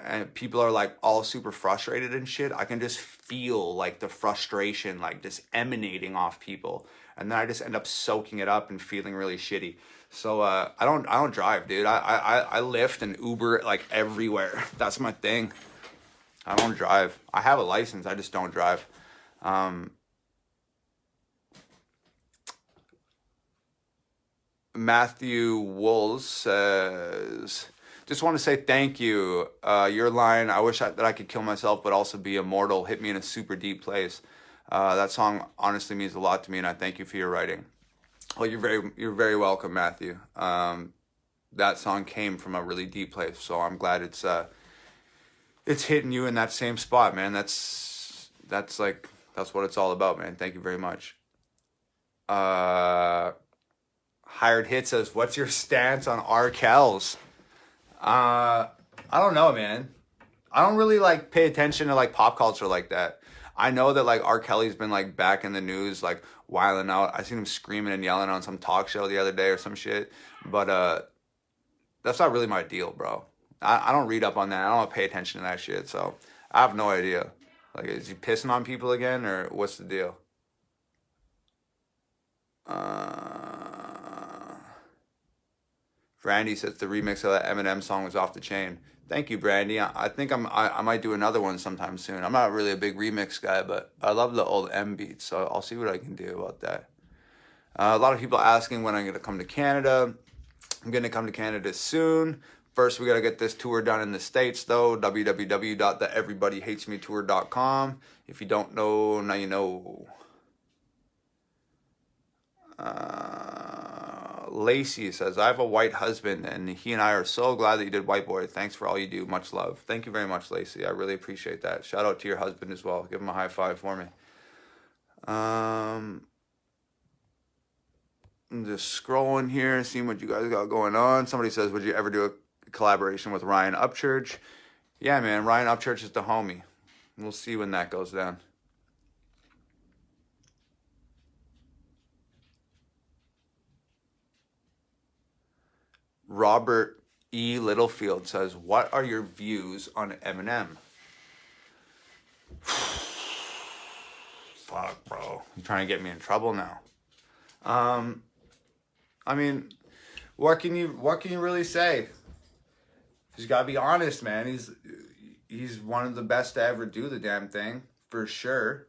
and people are like all super frustrated and shit, I can just feel like the frustration like just emanating off people. And then I just end up soaking it up and feeling really shitty. So I don't drive, dude. I Lyft and Uber like everywhere. That's my thing. I don't drive. I have a license, I just don't drive. Matthew Wools says, just want to say thank you. Your line, I wish that I could kill myself but also be immortal, hit me in a super deep place. That song honestly means a lot to me, and I thank you for your writing. Well, you're very welcome, Matthew. That song came from a really deep place, so I'm glad it's hitting you in that same spot, man. That's what it's all about, man. Thank you very much. Hired Hit says, what's your stance on R. Kells? I don't know, man. I don't really like pay attention to like pop culture like that. I know that like R. Kelly's been like back in the news, like wilding out. I seen him screaming and yelling on some talk show the other day or some shit. But that's not really my deal, bro. I don't read up on that. I don't pay attention to that shit. So I have no idea. Like, is he pissing on people again, or what's the deal? Brandy says the remix of that Eminem song was off the chain. Thank you, Brandy. I think I might do another one sometime soon. I'm not really a big remix guy, but I love the old M beats, so I'll see what I can do about that. A lot of people asking when I'm going to come to Canada. I'm going to come to Canada soon. First, we got to get this tour done in the States, though. www.theeverybodyhatesmetour.com. If you don't know, now you know. Lacey says, I have a white husband and he and I are so glad that you did White Boy. Thanks for all you do. Much love. Thank you very much, Lacey. I really appreciate that. Shout out to your husband as well. Give him a high five for me. I'm just scrolling here, seeing what you guys got going on. Somebody says, would you ever do a collaboration with Ryan Upchurch? Yeah, man. Ryan Upchurch is the homie. We'll see when that goes down. Robert E. Littlefield says, what are your views on Eminem? Fuck, bro. You're trying to get me in trouble now. I mean, what can you really say? He's got to be honest, man. He's one of the best to ever do the damn thing, for sure.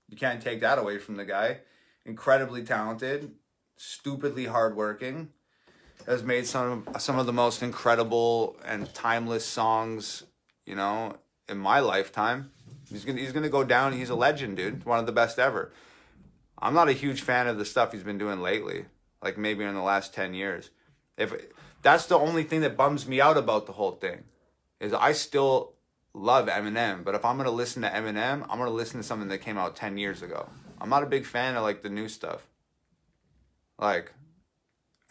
You can't take that away from the guy. Incredibly talented, stupidly hardworking. Has made some of the most incredible and timeless songs, you know, in my lifetime. He's gonna go down. He's a legend, dude. One of the best ever. I'm not a huge fan of the stuff he's been doing lately, like maybe in the last 10 years. If that's the only thing that bums me out about the whole thing, is I still love Eminem, but if I'm gonna listen to Eminem, I'm gonna listen to something that came out 10 years ago. I'm not a big fan of like the new stuff. Like,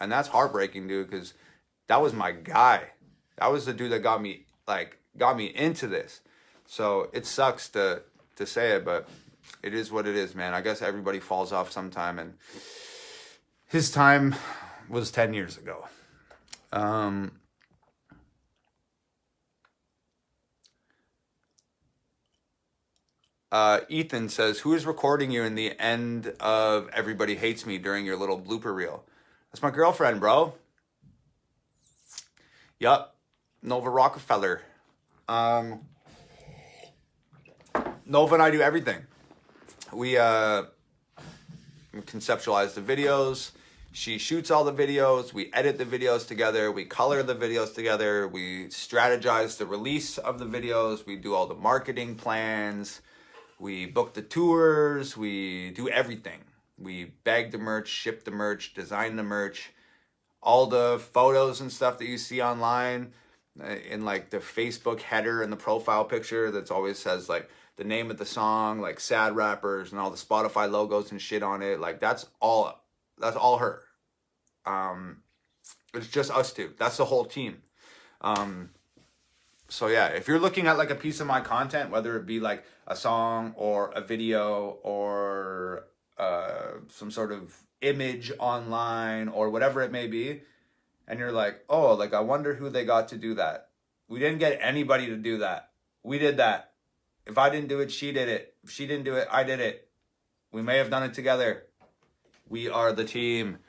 and that's heartbreaking, dude, because that was my guy. That was the dude that got me into this. So it sucks to say it, but it is what it is, man. I guess everybody falls off sometime, and his time was 10 years ago. Ethan says, who is recording you in the end of Everybody Hates Me during your little blooper reel? That's my girlfriend, bro. Yup. Nova Rockefeller. Nova and I do everything. We conceptualize the videos. She shoots all the videos. We edit the videos together. We color the videos together. We strategize the release of the videos. We do all the marketing plans. We book the tours. We do everything. We bag the merch, ship the merch, design the merch, all the photos and stuff that you see online in like the Facebook header and the profile picture that's always says like the name of the song, like Sad Rappers and all the Spotify logos and shit on it. Like that's all her. It's just us two. That's the whole team. So yeah, if you're looking at like a piece of my content, whether it be like a song or a video or some sort of image online or whatever it may be, and you're like, oh, like I wonder who they got to do that. We didn't get anybody to do that. We did that. If I didn't do it, she did it. If she didn't do it, I did it. We may have done it together. We are the team.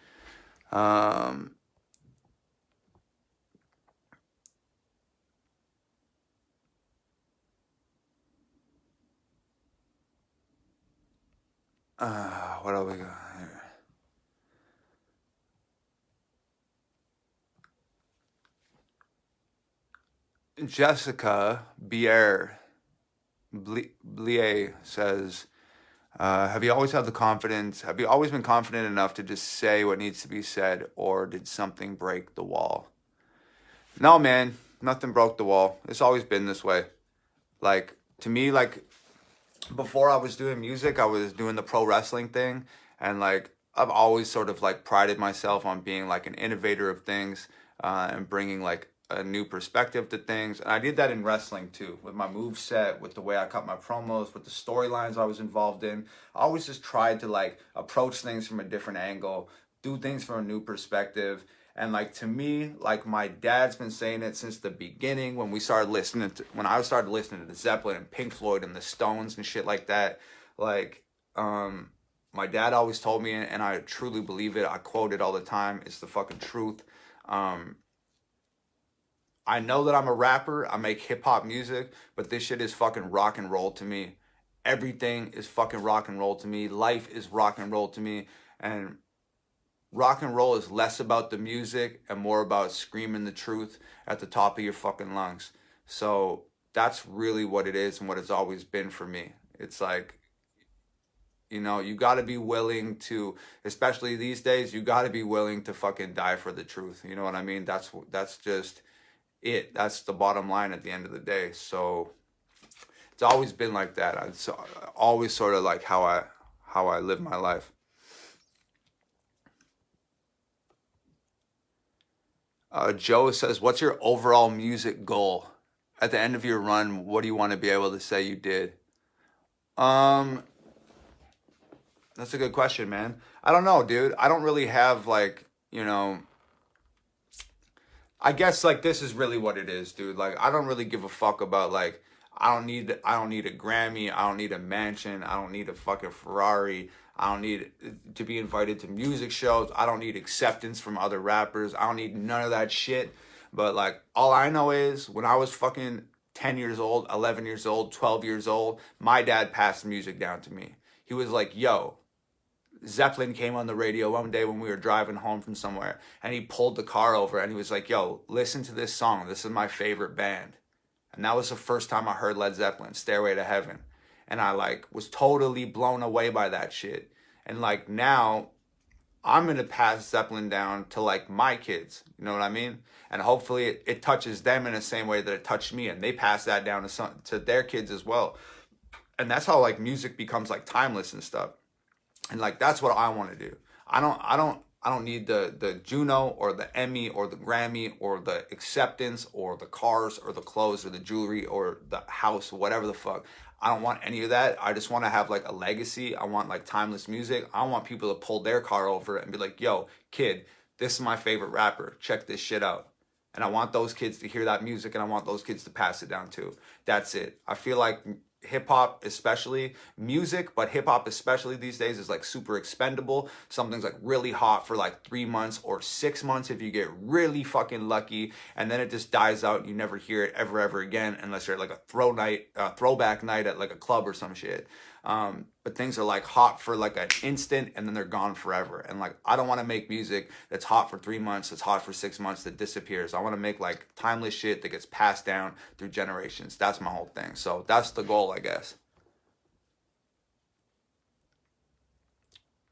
What do we got here? Jessica Bier Blier says, have you always had the confidence? Have you always been confident enough to just say what needs to be said, or did something break the wall? No, man, nothing broke the wall. It's always been this way. Like, to me, like, before I was doing music, I was doing the pro wrestling thing. And, like, I've always sort of, like, prided myself on being, like, an innovator of things and bringing, like, a new perspective to things. And I did that in wrestling, too, with my moveset, with the way I cut my promos, with the storylines I was involved in. I always just tried to, like, approach things from a different angle, do things from a new perspective. And like, to me, like my dad's been saying it since the beginning when I started listening to the Zeppelin and Pink Floyd and the Stones and shit like that. Like, my dad always told me, and I truly believe it. I quote it all the time. It's the fucking truth. I know that I'm a rapper. I make hip hop music, but this shit is fucking rock and roll to me. Everything is fucking rock and roll to me. Life is rock and roll to me. And rock and roll is less about the music and more about screaming the truth at the top of your fucking lungs. So that's really what it is and what it's always been for me. It's like, You know, you got to be willing to, especially these days, you got to be willing to fucking die for the truth. You know what I mean? That's just it. That's the bottom line at the end of the day. So it's always been like that. It's always sort of like how I live my life. Joe says, what's your overall music goal? At the end of your run, what do you want to be able to say you did? That's a good question, man. I don't know, dude. I don't really have like, you know, I guess like this is really what it is, dude. Like I don't really give a fuck about like I don't need a Grammy, I don't need a mansion, I don't need a fucking Ferrari, I don't need to be invited to music shows, I don't need acceptance from other rappers, I don't need none of that shit. But like all I know is when I was fucking 10 years old, 11 years old, 12 years old, my dad passed music down to me. He was like, yo, Zeppelin came on the radio one day when we were driving home from somewhere, and he pulled the car over and he was like, yo, listen to this song. This is my favorite band. And that was the first time I heard Led Zeppelin, Stairway to Heaven. And I like was totally blown away by that shit. And like now I'm going to pass Zeppelin down to like my kids. You know what I mean? And hopefully it touches them in the same way that it touched me, and they pass that down to their kids as well. And that's how like music becomes like timeless and stuff. And like that's what I want to do. I don't need the Juno or the Emmy or the Grammy or the acceptance or the cars or the clothes or the jewelry or the house or whatever the fuck. I don't want any of that. I just want to have like a legacy. I want like timeless music. I want people to pull their car over and be like, yo, kid, this is my favorite rapper. Check this shit out. And I want those kids to hear that music, and I want those kids to pass it down too. That's it. I feel like hip hop, especially music, but hip hop especially these days is like super expendable. Something's like really hot for like 3 months or 6 months if you get really fucking lucky, and then it just dies out and you never hear it ever again unless you're at like a throwback night at like a club or some shit. But things are like hot for like an instant and then they're gone forever. And like I don't want to make music that's hot for 3 months, that's hot for 6 months, that disappears. I want to make like timeless shit that gets passed down through generations. That's my whole thing. So that's the goal, I guess.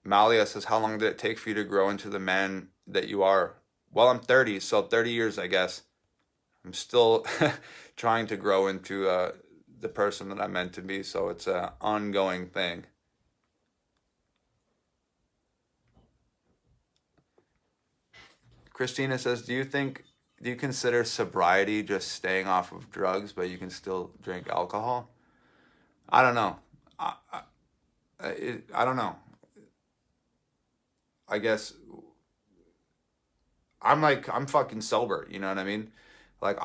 Malia says, how long did it take for you to grow into the man that you are? Well, I'm 30, so 30 years, I guess. I'm still trying to grow into the person that I'm meant to be, so it's an ongoing thing. Christina says, do you consider sobriety just staying off of drugs, but you can still drink alcohol? I don't know. I don't know. I guess I'm fucking sober, you know what I mean? Like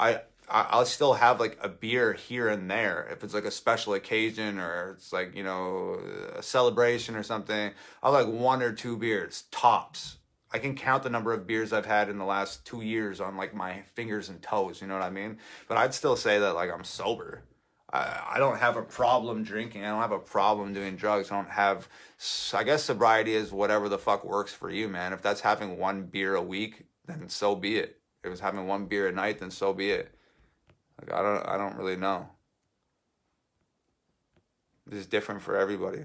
I'll still have like a beer here and there if it's like a special occasion or it's like, you know, a celebration or something. I'll like 1 or 2 beers tops. I can count the number of beers I've had in the last 2 years on like my fingers and toes, you know what I mean? But I'd still say that like I'm sober. I don't have a problem drinking. I don't have a problem doing drugs. I guess sobriety is whatever the fuck works for you, man. If that's having 1 beer a week, then so be it. If it's having 1 beer a night, then so be it. Like I don't really know. This is different for everybody.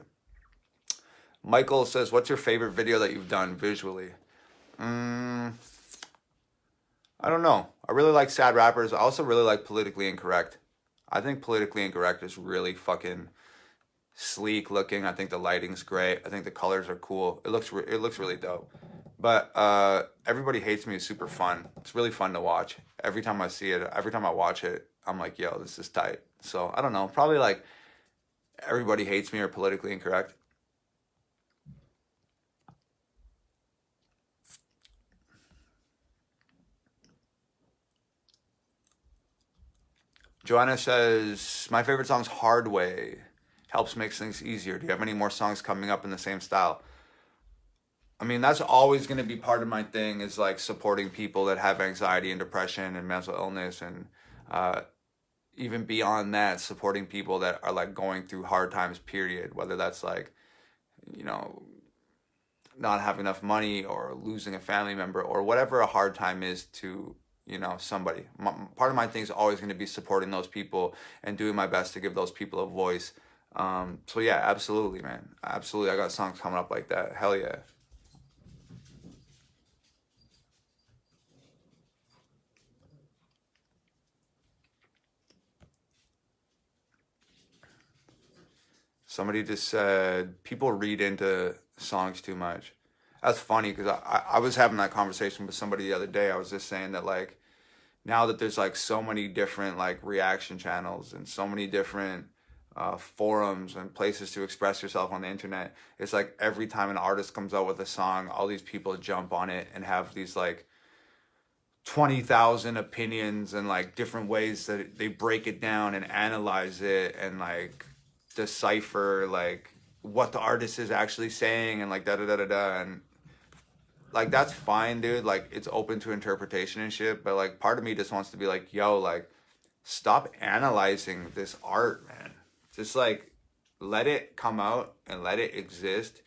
Michael says, what's your favorite video that you've done visually? I don't know. I really like sad rappers. I also really like Politically Incorrect. I think Politically Incorrect is really fucking sleek looking. I think the lighting's great. I think the colors are cool. It looks really dope. But Everybody Hates Me is super fun. It's really fun to watch. Every time I see it, every time I watch it, I'm like, yo, this is tight. So I don't know. Probably like Everybody Hates Me or Politically Incorrect. Joanna says, my favorite song's Hard Way. Helps makes things easier. Do you have any more songs coming up in the same style? I mean, that's always going to be part of my thing, is like supporting people that have anxiety and depression and mental illness, and even beyond that, supporting people that are like going through hard times, period. Whether that's like, you know, not having enough money or losing a family member or whatever a hard time is to, you know, somebody. Part of my thing is always going to be supporting those people and doing my best to give those people a voice. So yeah, absolutely, man. Absolutely. I got songs coming up like that. Hell yeah. Somebody just said people read into songs too much. That's funny because I was having that conversation with somebody the other day. I was just saying that like now that there's like so many different like reaction channels and so many different forums and places to express yourself on the internet, it's like every time an artist comes out with a song, all these people jump on it and have these like 20,000 opinions and like different ways that they break it down and analyze it and like decipher like what the artist is actually saying and like da da da da da. And like that's fine, dude, like it's open to interpretation and shit, but like part of me just wants to be like, yo, like stop analyzing this art, man. Just like let it come out and let it exist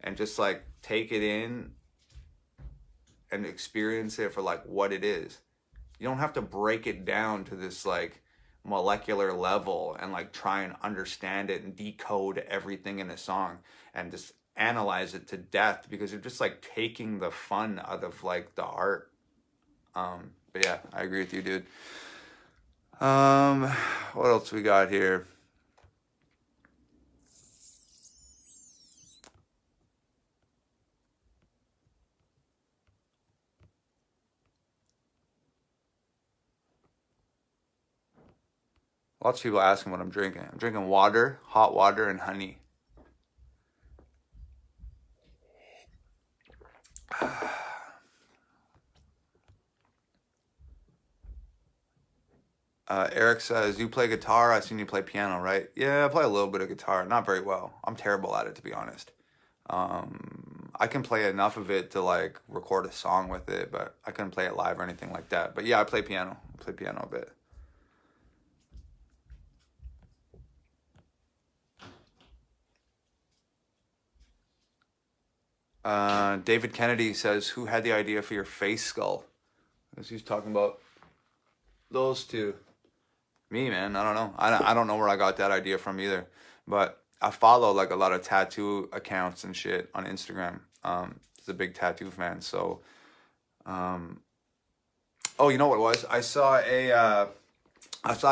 and just like take it in and experience it for like what it is. You don't have to break it down to this like molecular level and like try and understand it and decode everything in a song and just analyze it to death because you're just like taking the fun out of like the art. But yeah, I agree with you, dude. What else we got here? Lots of people asking what I'm drinking. I'm drinking water, hot water, and honey. Eric says, you play guitar? I've seen you play piano, right? Yeah, I play a little bit of guitar. Not very well. I'm terrible at it, to be honest. I can play enough of it to like record a song with it, but I couldn't play it live or anything like that. But yeah, I play piano. I play piano a bit. David Kennedy says, who had the idea for your face skull? As he's talking about those two. Me, man. I don't know. I don't know where I got that idea from either. But I follow like a lot of tattoo accounts and shit on Instagram. He's a big tattoo fan. So, oh, you know what it was? I saw a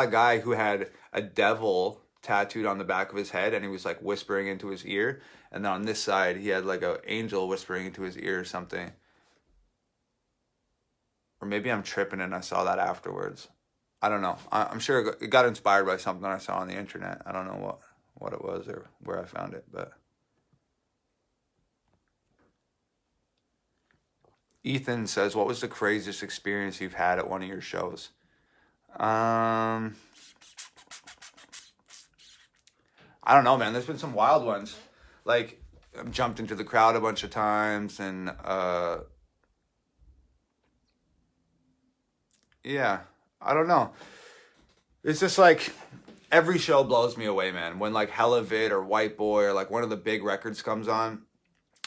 guy who had a devil tattooed on the back of his head, and he was like whispering into his ear. And then on this side, he had like an angel whispering into his ear or something. Or maybe I'm tripping and I saw that afterwards. I don't know. I'm sure it got inspired by something I saw on the internet. I don't know what it was or where I found it, but Ethan says, "What was the craziest experience you've had at one of your shows?" I don't know, man. There's been some wild ones. Like I've jumped into the crowd a bunch of times, and yeah, I don't know. It's just like every show blows me away, man. When like Hella Vid or White Boy or like one of the big records comes on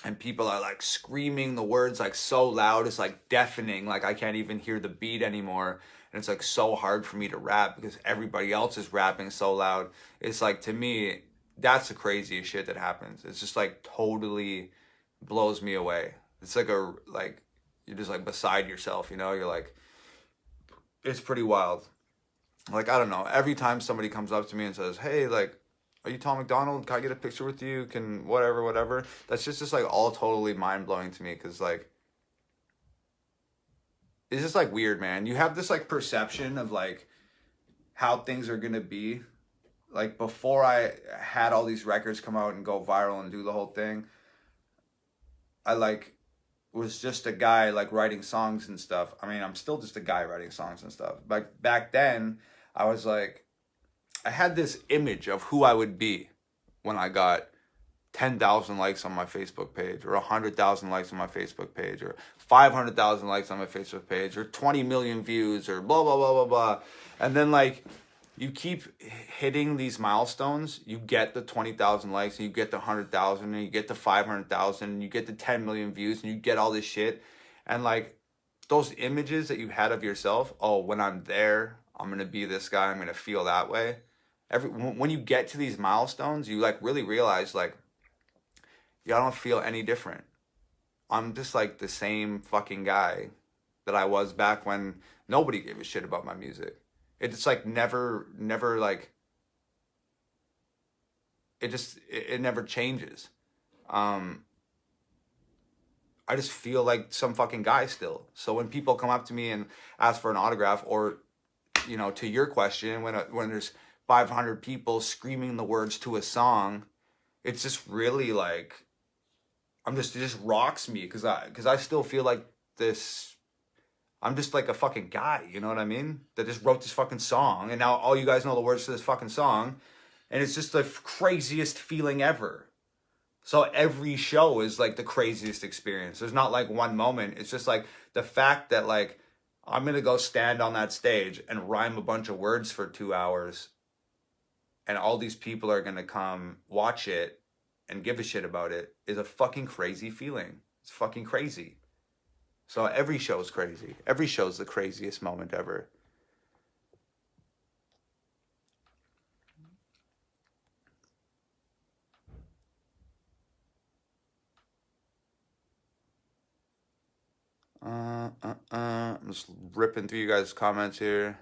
and people are like screaming the words like so loud, it's like deafening. Like I can't even hear the beat anymore. And it's like so hard for me to rap because everybody else is rapping so loud. It's like to me, that's the craziest shit that happens. It's just like totally blows me away. It's like like you're just like beside yourself, you know? You're like, it's pretty wild. Like I don't know, every time somebody comes up to me and says, hey, like, are you Tom McDonald, can I get a picture with you, can whatever, that's just like all totally mind-blowing to me because like it's just like weird, man. You have this like perception of like how things are gonna be. Like before I had all these records come out and go viral and do the whole thing, I like was just a guy like writing songs and stuff. I mean, I'm still just a guy writing songs and stuff. Like back then, I was like, I had this image of who I would be when I got 10,000 likes on my Facebook page, or 100,000 likes on my Facebook page, or 500,000 likes on my Facebook page, or 20 million views, or blah, blah, blah, blah, blah. And then like, you keep hitting these milestones, you get the 20,000 likes, and you get the 100,000, and you get the 500,000, and you get the 10 million views, and you get all this shit. And like, those images that you had of yourself, oh, when I'm there, I'm going to be this guy, I'm going to feel that way. When you get to these milestones, you like really realize like, yeah, I don't feel any different. I'm just like the same fucking guy that I was back when nobody gave a shit about my music. It's like never like, it never changes. I just feel like some fucking guy still. So when people come up to me and ask for an autograph, or, you know, to your question, when there's 500 people screaming the words to a song, it's just really like, it just rocks me because I still feel like this. I'm just like a fucking guy, you know what I mean? That just wrote this fucking song, and now all you guys know the words to this fucking song, and it's just the craziest feeling ever. So every show is like the craziest experience. There's not like one moment. It's just like the fact that like I'm gonna go stand on that stage and rhyme a bunch of words for 2 hours, and all these people are gonna come watch it and give a shit about it is a fucking crazy feeling. It's fucking crazy. So every show is crazy. Every show is the craziest moment ever. I'm just ripping through you guys' comments here.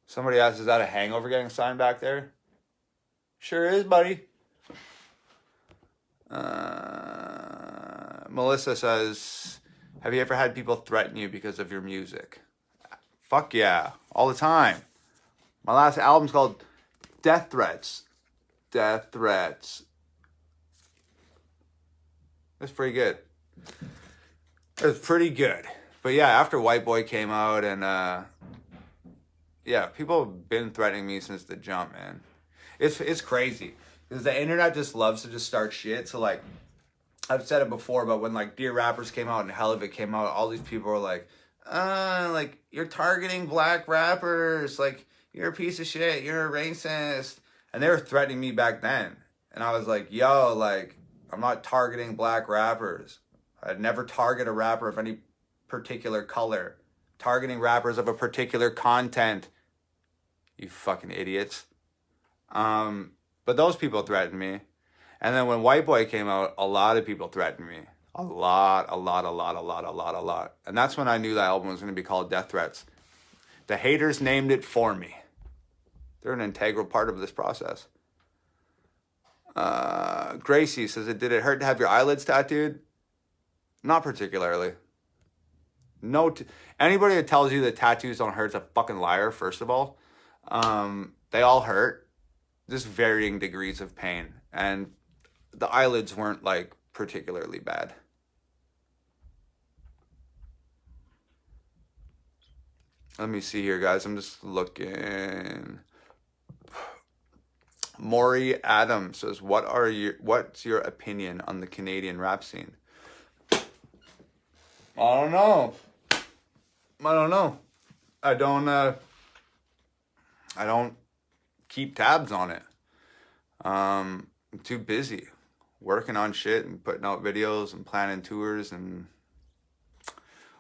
Somebody asked, is that a Hangover getting signed back there? Sure is, buddy. Melissa says, have you ever had people threaten you because of your music? Fuck yeah, all the time. My last album's called Death Threats. Death Threats. That's pretty good. It's pretty good. But yeah, after White Boy came out, and yeah, people have been threatening me since the jump, man. It's crazy because the internet just loves to just start shit. So like, I've said it before, but when like Dear Rappers came out and Hell of It came out, all these people were like you're targeting black rappers, like you're a piece of shit, you're a racist, and they were threatening me back then. And I was like, yo, like I'm not targeting black rappers. I'd never target a rapper of any particular color. Targeting rappers of a particular content. You fucking idiots. But those people threatened me. And then when White Boy came out, a lot of people threatened me. A lot. And that's when I knew that album was going to be called Death Threats. The haters named it for me. They're an integral part of this process. Gracie says, did it hurt to have your eyelids tattooed? Not particularly. No, anybody that tells you that tattoos don't hurt is a fucking liar, first of all. They all hurt. Just varying degrees of pain. And the eyelids weren't like particularly bad. Let me see here, guys. I'm just looking. Maury Adams says, what's your opinion on the Canadian rap scene? I don't know. I don't keep tabs on it. I'm too busy working on shit and putting out videos and planning tours and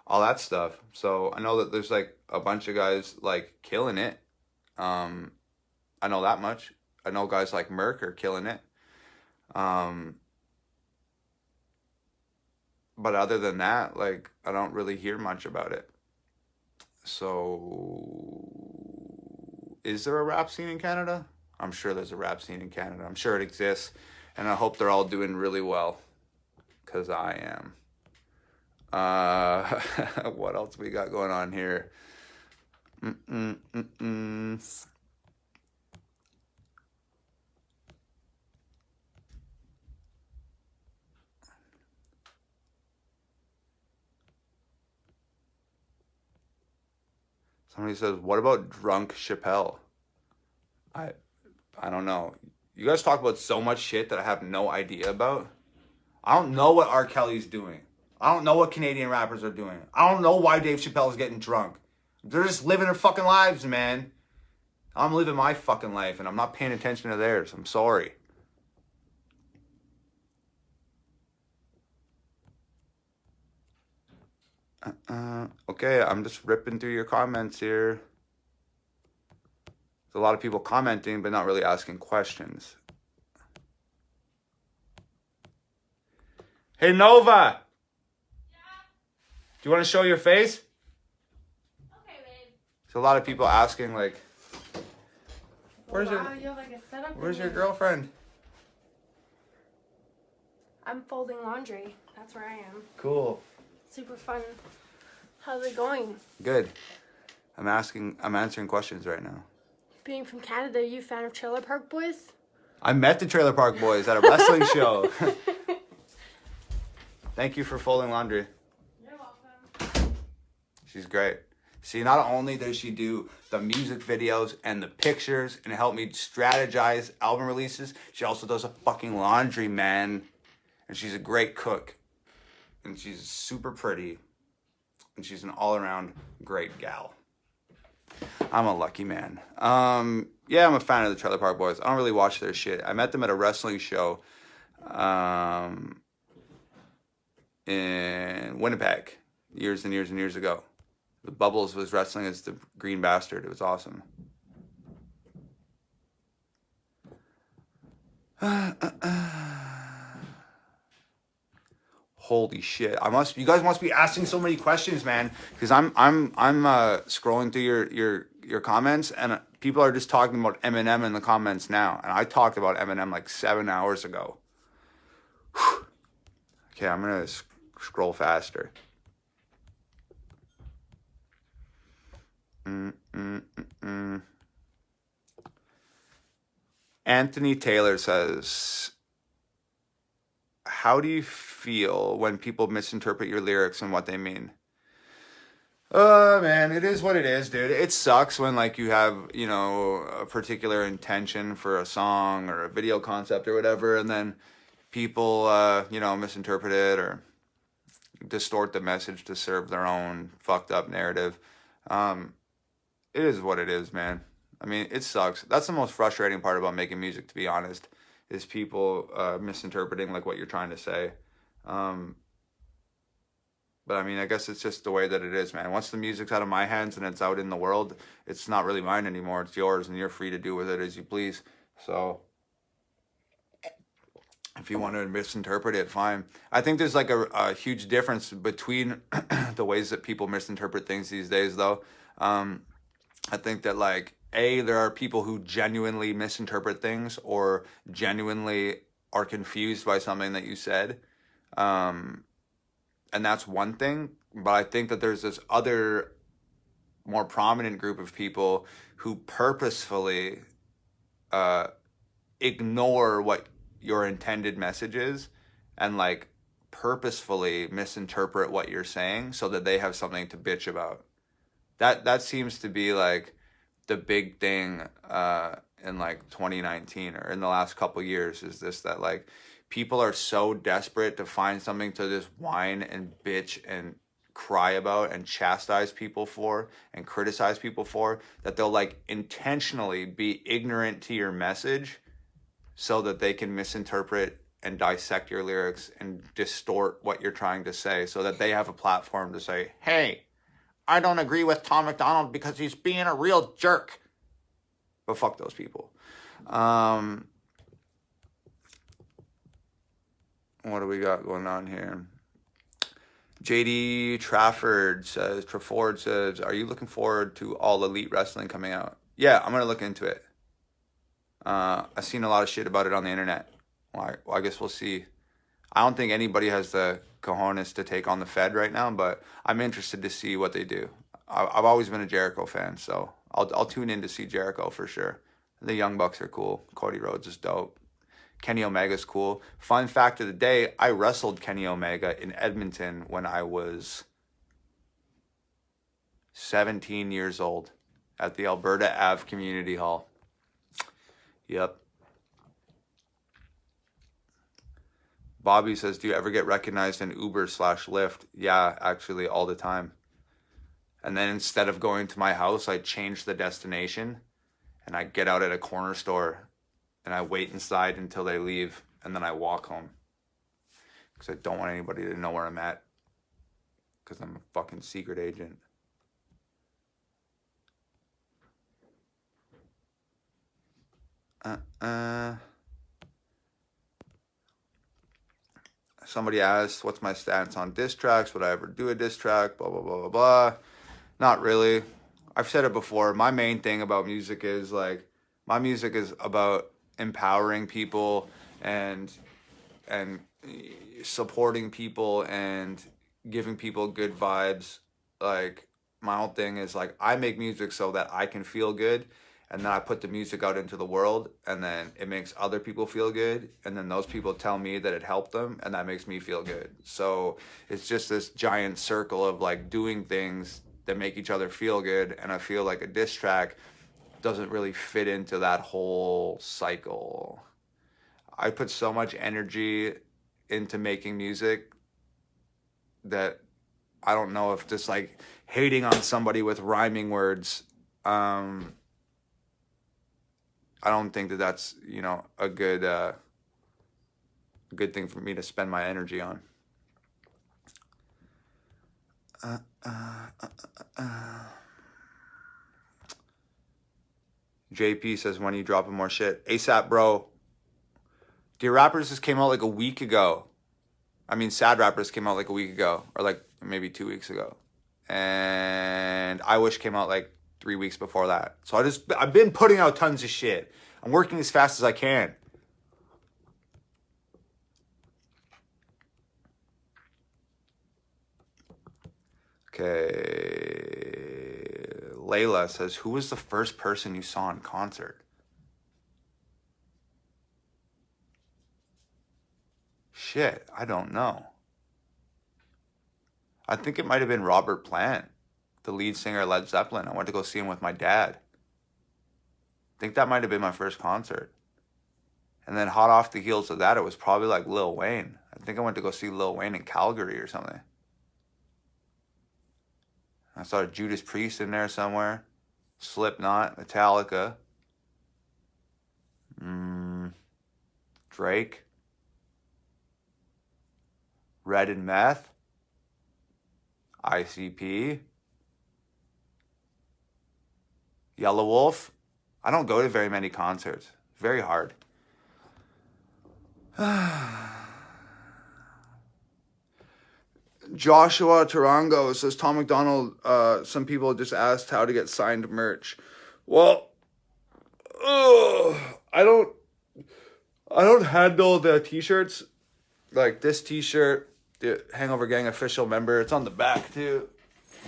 all that stuff. So I know that there's like a bunch of guys like killing it. I know that much. I know guys like Merc are killing it. But other than that, like, I don't really hear much about it. So, is there a rap scene in Canada? I'm sure there's a rap scene in Canada. I'm sure it exists. And I hope they're all doing really well. Because I am. What else we got going on here? Somebody says, what about Drunk Chappelle? I don't know. You guys talk about so much shit that I have no idea about. I don't know what R. Kelly's doing. I don't know what Canadian rappers are doing. I don't know why Dave Chappelle is getting drunk. They're just living their fucking lives, man. I'm living my fucking life and I'm not paying attention to theirs. I'm sorry. Okay, I'm just ripping through your comments here. There's a lot of people commenting, but not really asking questions. Hey, Nova! Yeah? Do you want to show your face? Okay, babe. There's a lot of people asking, like, where's your girlfriend? I'm folding laundry. That's where I am. Cool. Super fun. How's it going? Good. I'm answering questions right now. Being from Canada, are you a fan of Trailer Park Boys? I met the Trailer Park Boys at a wrestling show. Thank you for folding laundry. You're welcome. She's great. See, not only does she do the music videos and the pictures and help me strategize album releases, she also does a fucking laundry, man. And she's a great cook. And she's super pretty. And she's an all-around great gal. I'm a lucky man. Yeah, I'm a fan of the Trailer Park Boys. I don't really watch their shit. I met them at a wrestling show in Winnipeg years and years and years ago. The Bubbles was wrestling as the Green Bastard. It was awesome. Holy shit! You guys must be asking so many questions, man. Because I'm scrolling through your comments, and people are just talking about Eminem in the comments now. And I talked about Eminem like 7 hours ago. Whew. Okay, I'm gonna scroll faster. Anthony Taylor says, how do you feel when people misinterpret your lyrics and what they mean? Man, it is what it is, dude. It sucks when, like, you have, you know, a particular intention for a song or a video concept or whatever, and then people, you know, misinterpret it or distort the message to serve their own fucked up narrative. It is what it is, man. I mean, it sucks. That's the most frustrating part about making music, to be honest, is people misinterpreting, like, what you're trying to say. But I mean, I guess it's just the way that it is, man. Once the music's out of my hands and it's out in the world, it's not really mine anymore. It's yours, and you're free to do with it as you please. So if you want to misinterpret it, fine. I think there's like a huge difference between the ways that people misinterpret things these days, though. I think that, like, there are people who genuinely misinterpret things or genuinely are confused by something that you said. And that's one thing. But I think that there's this other more prominent group of people who purposefully ignore what your intended message is and, like, purposefully misinterpret what you're saying so that they have something to bitch about. That seems to be, like, the big thing in, like, 2019 or in the last couple years, is this, that, like, people are so desperate to find something to just whine and bitch and cry about and chastise people for and criticize people for, that they'll, like, intentionally be ignorant to your message so that they can misinterpret and dissect your lyrics and distort what you're trying to say so that they have a platform to say, hey, I don't agree with Tom McDonald because he's being a real jerk. But fuck those people. What do we got going on here? JD Trafford says, are you looking forward to All Elite Wrestling coming out? Yeah, I'm going to look into it. I've seen a lot of shit about it on the internet. Well, I guess we'll see. I don't think anybody has the cojones to take on the Fed right now, but I'm interested to see what they do. I've always been a Jericho fan, so I'll tune in to see Jericho for sure. The Young Bucks are cool. Cody Rhodes is dope. Kenny Omega's cool. Fun fact of the day, I wrestled Kenny Omega in Edmonton when I was 17 years old at the Alberta Ave Community Hall. Yep. Bobby says, do you ever get recognized in Uber/Lyft? Yeah, actually, all the time. And then instead of going to my house, I changed the destination. and I get out at a corner store and I wait inside until they leave, and then I walk home. Because I don't want anybody to know where I'm at. Because I'm a fucking secret agent. Somebody asked, what's my stance on diss tracks? Would I ever do a diss track? Blah, blah, blah, blah, blah. Not really. I've said it before. My main thing about music is like, my music is about empowering people and supporting people and giving people good vibes. Like, my whole thing is like, I make music so that I can feel good, and then I put the music out into the world, and then it makes other people feel good, and then those people tell me that it helped them, and that makes me feel good. So it's just this giant circle of like doing things that make each other feel good, and I feel like a diss track doesn't really fit into that whole cycle. I put so much energy into making music that I don't know if just like hating on somebody with rhyming words, I don't think that that's, you know, a good thing for me to spend my energy on. JP says, when are you dropping more shit? ASAP, bro. Dear Rappers just came out like a week ago. I mean, Sad Rappers came out like a week ago, or like maybe 2 weeks ago. And I Wish came out like 3 weeks before that. So I've been putting out tons of shit. I'm working as fast as I can. Okay. Layla says, who was the first person you saw in concert? Shit, I don't know. I think it might have been Robert Plant, the lead singer of Led Zeppelin. I went to go see him with my dad. I think that might have been my first concert. And then hot off the heels of that, it was probably like Lil Wayne. I think I went to go see Lil Wayne in Calgary or something. I saw Judas Priest in there somewhere. Slipknot, Metallica. Drake. Red and Meth. ICP. Yellow Wolf. I don't go to very many concerts. Very hard. Joshua Tarango says, Tom McDonald, some people just asked how to get signed merch. Well, I don't handle the t-shirts. Like this t-shirt, the Hangover Gang official member, it's on the back too.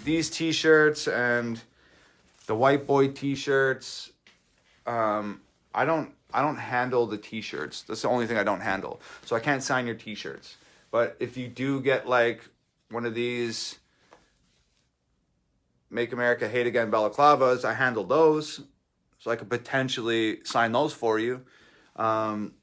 These t-shirts and the white boy t-shirts, I don't handle the t-shirts. That's the only thing I don't handle. So I can't sign your t-shirts. But if you do get like one of these Make America Hate Again balaclavas, I handle those. So I could potentially sign those for you.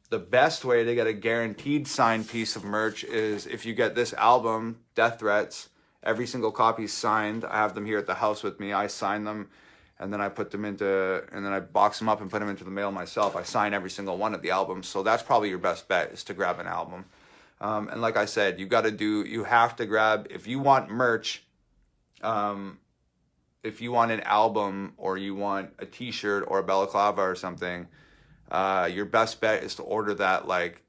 The best way to get a guaranteed signed piece of merch is if you get this album, Death Threats. Every single copy is signed. I have them here at the house with me. I sign them, and then I put them into, and then I box them up and put them into the mail myself. I sign every single one of the albums. So that's probably your best bet, is to grab an album. And like I said, you have to grab, if you want merch, if you want an album or you want a t-shirt or a balaclava or something, your best bet is to order that like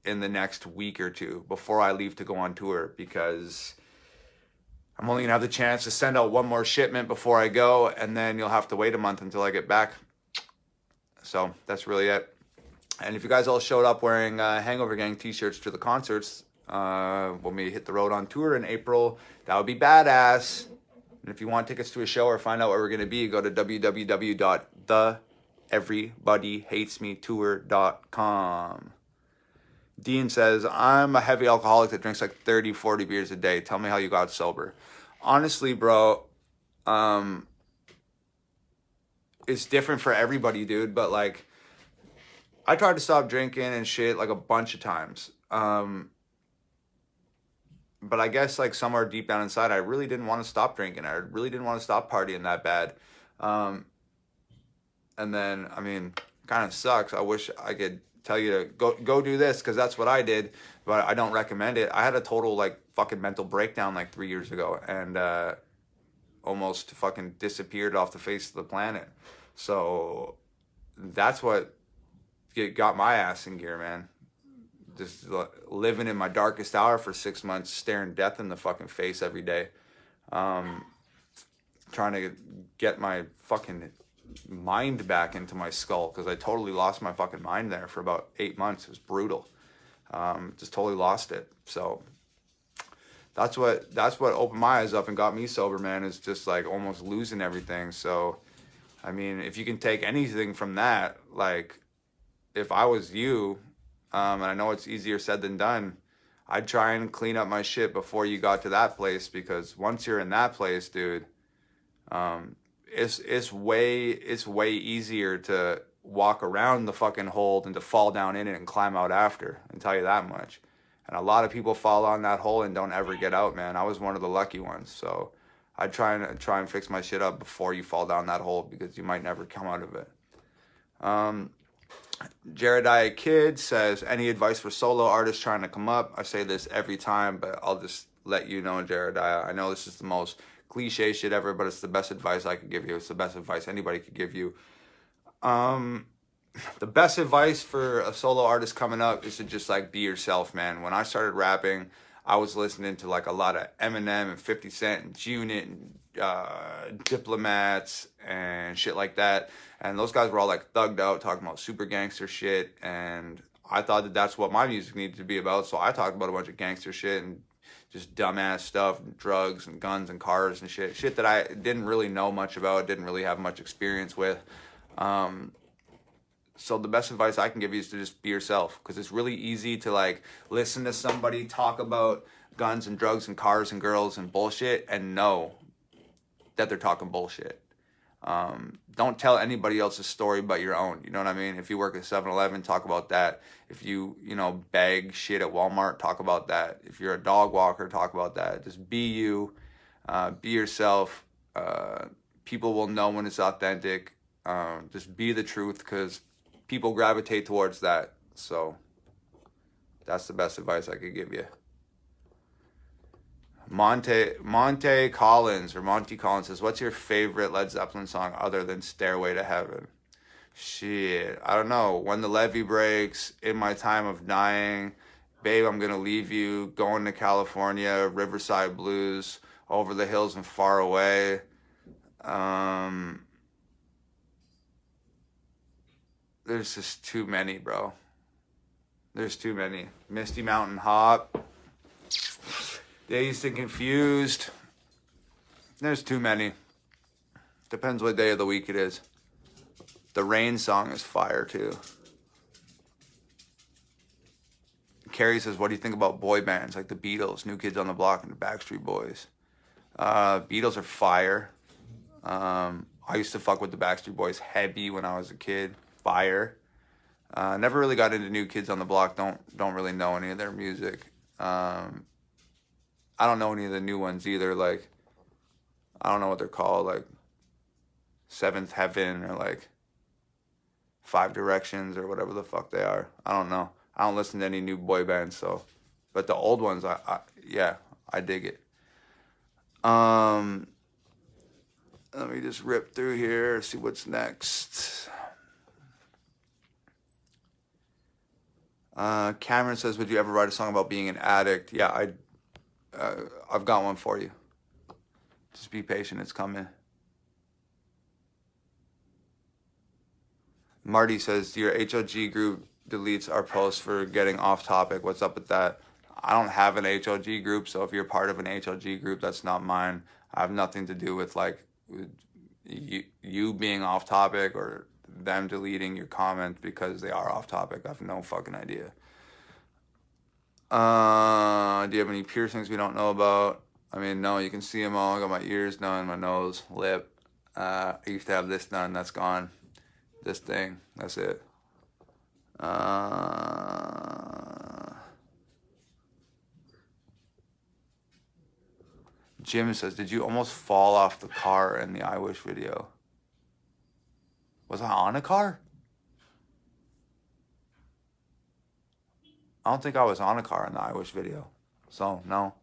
in the next week or two before I leave to go on tour, because I'm only gonna have the chance to send out one more shipment before I go, and then you'll have to wait a month until I get back. So that's really it. And if you guys all showed up wearing Hangover Gang t-shirts to the concerts when we hit the road on tour in April, that would be badass. And if you want tickets to a show or find out where we're going to be, go to www.theeverybodyhatesmetour.com. Dean says, I'm a heavy alcoholic that drinks like 30, 40 beers a day. Tell me how you got sober. Honestly, bro, it's different for everybody, dude. But like, I tried to stop drinking and shit like a bunch of times. But I guess like somewhere deep down inside, I really didn't want to stop drinking. I really didn't want to stop partying that bad. And then, I mean, kind of sucks. I wish I could tell you to go do this, because that's what I did, but I don't recommend it. I had a total like fucking mental breakdown like 3 years ago, and almost fucking disappeared off the face of the planet. So that's what got my ass in gear, man. Just living in my darkest hour for 6 months, staring death in the fucking face every day. Trying to get my fucking mind back into my skull, because I totally lost my fucking mind there for about 8 months. It was brutal. Just totally lost it. So that's what opened my eyes up and got me sober, man, is just like almost losing everything. So I mean, if you can take anything from that, like if I was you, and I know it's easier said than done, I'd try and clean up my shit before you got to that place, because once you're in that place, dude, it's way easier to walk around the fucking hole than to fall down in it and climb out after. I can tell you that much. And a lot of people fall on that hole and don't ever get out, man. I was one of the lucky ones. So I'd try and fix my shit up before you fall down that hole, because you might never come out of it. Jerediah Kid says, any advice for solo artists trying to come up? I say this every time, but I'll just let you know, Jerediah. I know this is the most cliche shit ever, but it's the best advice I could give you. It's the best advice anybody could give you. The best advice for a solo artist coming up is to just like be yourself, man. When I started rapping, I was listening to like a lot of Eminem and 50 Cent and Unit and Diplomats and shit like that. And those guys were all like thugged out, talking about super gangster shit. And I thought that that's what my music needed to be about. So I talked about a bunch of gangster shit and just dumbass stuff, and drugs and guns and cars and shit that I didn't really know much about, didn't really have much experience with. So the best advice I can give you is to just be yourself, because it's really easy to like listen to somebody talk about guns and drugs and cars and girls and bullshit and know that they're talking bullshit. Don't tell anybody else's story but your own. You know what I mean? If you work at 7-Eleven, talk about that. If you bag shit at Walmart, talk about that. If you're a dog walker, talk about that. Just be you. Be yourself. People will know when it's authentic. Just be the truth, because people gravitate towards that. So that's the best advice I could give you. Monte Collins says, what's your favorite Led Zeppelin song other than Stairway to Heaven? Shit, I don't know. When the Levee Breaks, In My Time of Dying, Babe, I'm Gonna Leave You, Going to California, Riverside Blues, Over the Hills and Far Away. There's just too many, bro. There's too many. Misty Mountain Hop, Dazed and Confused. There's too many. Depends what day of the week it is. The Rain song is fire too. Carrie says, what do you think about boy bands like the Beatles, New Kids on the Block, and the Backstreet Boys? Beatles are fire. I used to fuck with the Backstreet Boys heavy when I was a kid. Fire. Never really got into New Kids on the Block. Don't really know any of their music. I don't know any of the new ones either. Like, I don't know what they're called. Like Seventh Heaven or like Five Directions or whatever the fuck they are. I don't know. I don't listen to any new boy bands. So, but the old ones, I dig it. Let me just rip through here, see what's next. Cameron says, would you ever write a song about being an addict? Yeah, I've got one for you. Just be patient, it's coming. Marty says, your HOG group deletes our posts for getting off topic. What's up with that? I don't have an HOG group, so if you're part of an HOG group, that's not mine. I have nothing to do with like you being off topic or them deleting your comment because they are off topic. I have no fucking idea. Do you have any piercings we don't know about? I mean, no, you can see them all. I got my ears done, my nose, lip. I used to have this done. That's gone. This thing. That's it. Jim says, did you almost fall off the car in the I Wish video? Was I on a car? I don't think I was on a car in the I Wish video. So, no.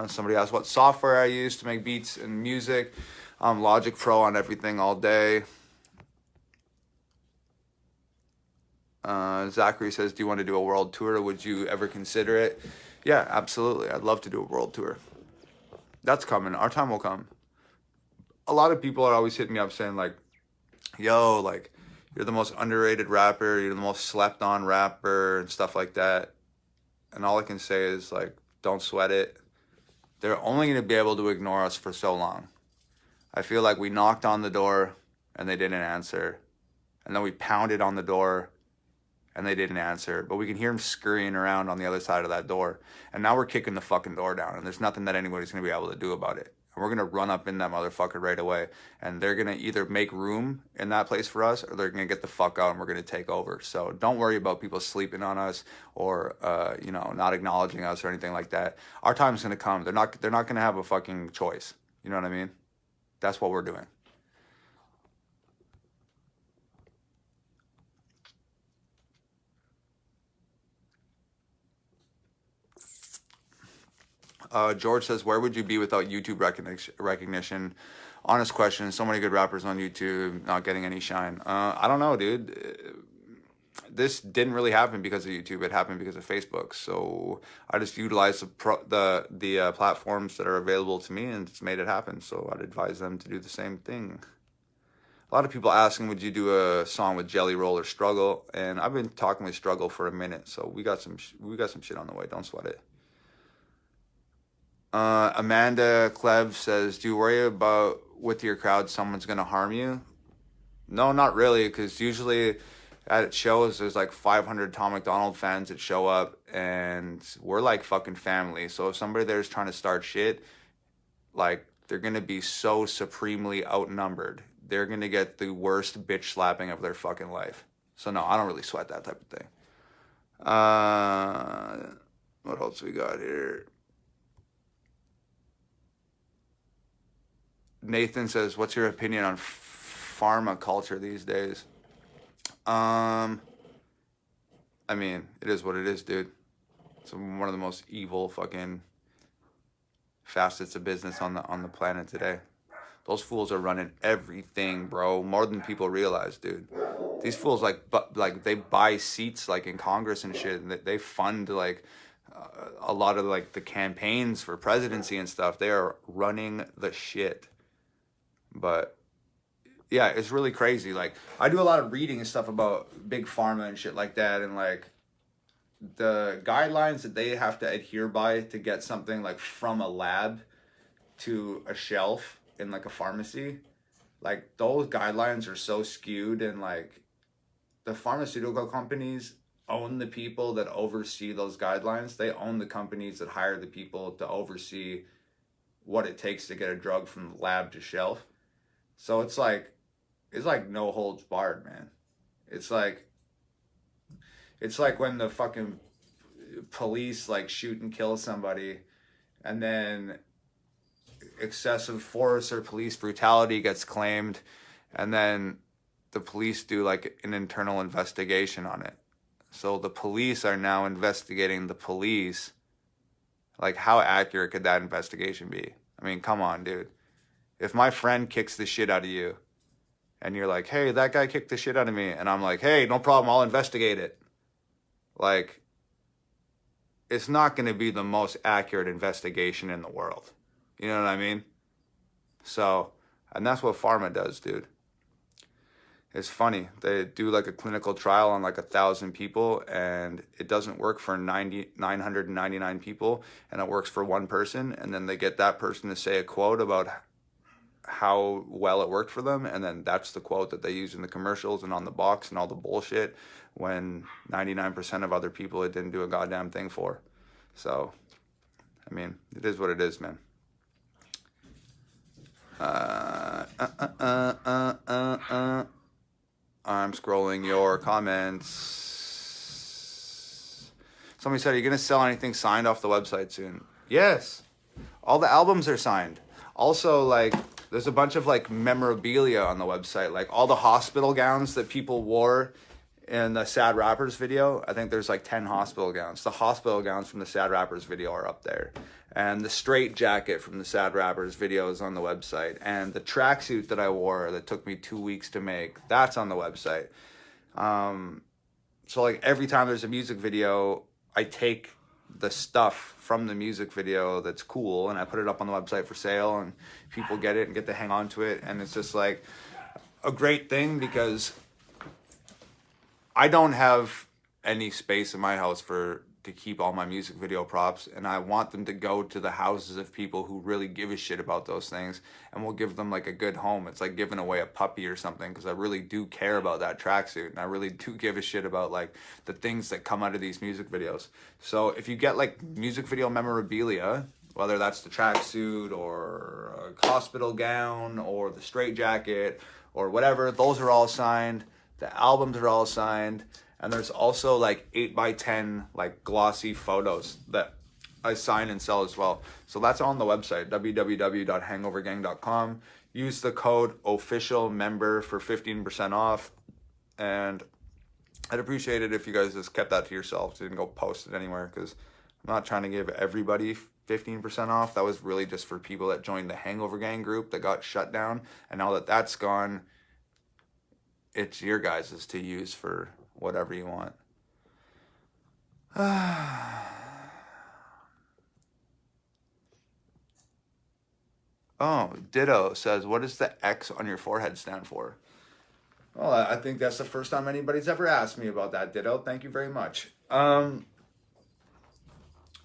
Somebody asked what software I use to make beats and music. Logic Pro on everything all day. Zachary says, do you want to do a world tour? Would you ever consider it? Yeah, absolutely. I'd love to do a world tour. That's coming. Our time will come. A lot of people are always hitting me up saying like, yo, like, you're the most underrated rapper. You're the most slept on rapper and stuff like that. And all I can say is like, don't sweat it. They're only going to be able to ignore us for so long. I feel like we knocked on the door and they didn't answer. And then we pounded on the door and they didn't answer. But we can hear them scurrying around on the other side of that door. And now we're kicking the fucking door down. And there's nothing that anybody's going to be able to do about it. And we're going to run up in that motherfucker right away. And they're going to either make room in that place for us or they're going to get the fuck out and we're going to take over. So don't worry about people sleeping on us or, not acknowledging us or anything like that. Our time's going to come. They're not going to have a fucking choice. You know what I mean? That's what we're doing. George says, where would you be without YouTube recognition? Honest question. So many good rappers on YouTube not getting any shine. I don't know, dude. This didn't really happen because of YouTube. It happened because of Facebook. So I just utilized the platforms that are available to me and it's made it happen. So I'd advise them to do the same thing. A lot of people asking, would you do a song with Jelly Roll or Struggle? And I've been talking with Struggle for a minute. So we got some shit on the way. Don't sweat it. Amanda Clev says, do you worry about with your crowd someone's gonna harm you? No, not really, because usually at shows there's like 500 Tom McDonald fans that show up and we're like fucking family. So if somebody there's trying to start shit, like they're gonna be so supremely outnumbered. They're gonna get the worst bitch slapping of their fucking life. So no, I don't really sweat that type of thing. What else we got here? Nathan says, what's your opinion on pharma culture these days? I mean, it is what it is, dude. It's one of the most evil fucking facets of business on the planet today. Those fools are running everything, bro. More than people realize, dude. These fools like they buy seats like in Congress and shit, and they fund like a lot of like the campaigns for presidency and stuff. They are running the shit. But yeah, it's really crazy. Like I do a lot of reading and stuff about big pharma and shit like that, and like the guidelines that they have to adhere by to get something like from a lab to a shelf in like a pharmacy, like those guidelines are so skewed, and like the pharmaceutical companies own the people that oversee those guidelines. They own the companies that hire the people to oversee what it takes to get a drug from lab to shelf. So it's like no holds barred, man. It's like when the fucking police like shoot and kill somebody, and then excessive force or police brutality gets claimed, and then the police do like an internal investigation on it. So the police are now investigating the police. Like, how accurate could that investigation be? I mean, come on, dude. If my friend kicks the shit out of you and you're like, hey, that guy kicked the shit out of me, and I'm like, hey, no problem, I'll investigate it. Like, it's not going to be the most accurate investigation in the world. You know what I mean? So, and that's what pharma does, dude. It's funny. They do like a clinical trial on like 1,000 people, and it doesn't work for 999 people, and it works for one person, and then they get that person to say a quote about how well it worked for them, and then that's the quote that they use in the commercials and on the box and all the bullshit, when 99% of other people it didn't do a goddamn thing for. So, I mean, it is what it is, man. I'm scrolling your comments. Somebody said, are you going to sell anything signed off the website soon? Yes. All the albums are signed. Also, like, there's a bunch of, like, memorabilia on the website. Like, all the hospital gowns that people wore in the Sad Rappers video. I think there's, like, 10 hospital gowns. The hospital gowns from the Sad Rappers video are up there. And the straight jacket from the Sad Rappers video is on the website. And the tracksuit that I wore that took me 2 weeks to make, that's on the website. So, like, every time there's a music video, I take the stuff from the music video that's cool and I put it up on the website for sale, and people get it and get to hang on to it. And it's just, like, a great thing because I don't have any space in my house to keep all my music video props, and I want them to go to the houses of people who really give a shit about those things, and we'll give them, like, a good home. It's like giving away a puppy or something, because I really do care about that tracksuit, and I really do give a shit about, like, the things that come out of these music videos. So if you get, like, music video memorabilia, whether that's the tracksuit or a hospital gown or the straight jacket or whatever, those are all signed. The albums are all signed. And there's also, like, 8x10, like, glossy photos that I sign and sell as well. So that's on the website, www.hangovergang.com. Use the code OFFICIALMEMBER for 15% off. And I'd appreciate it if you guys just kept that to yourselves. Didn't go post it anywhere, because I'm not trying to give everybody 15% off. That was really just for people that joined the Hangover Gang group that got shut down. And now that that's gone, it's your guys' to use for whatever you want. Oh, Ditto says, what does the X on your forehead stand for? Well, I think that's the first time anybody's ever asked me about that, Ditto. Thank you very much. I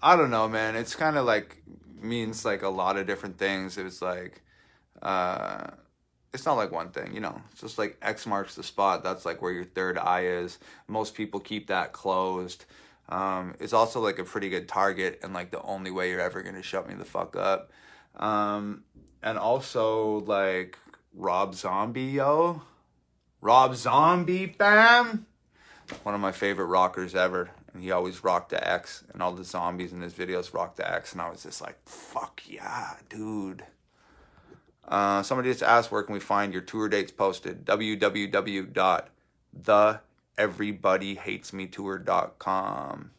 don't know, man. It's kind of like means like a lot of different things. It's like, it's not like one thing, you know. It's just like X marks the spot. That's like where your third eye is. Most people keep that closed. It's also like a pretty good target and like the only way you're ever going to shut me the fuck up. And also like Rob Zombie, yo. Rob Zombie, fam. One of my favorite rockers ever. And he always rocked the X. And all the zombies in his videos rocked the X. And I was just like, fuck yeah, dude. Somebody just asked, where can we find your tour dates posted? www.theeverybodyhatesmetour.com.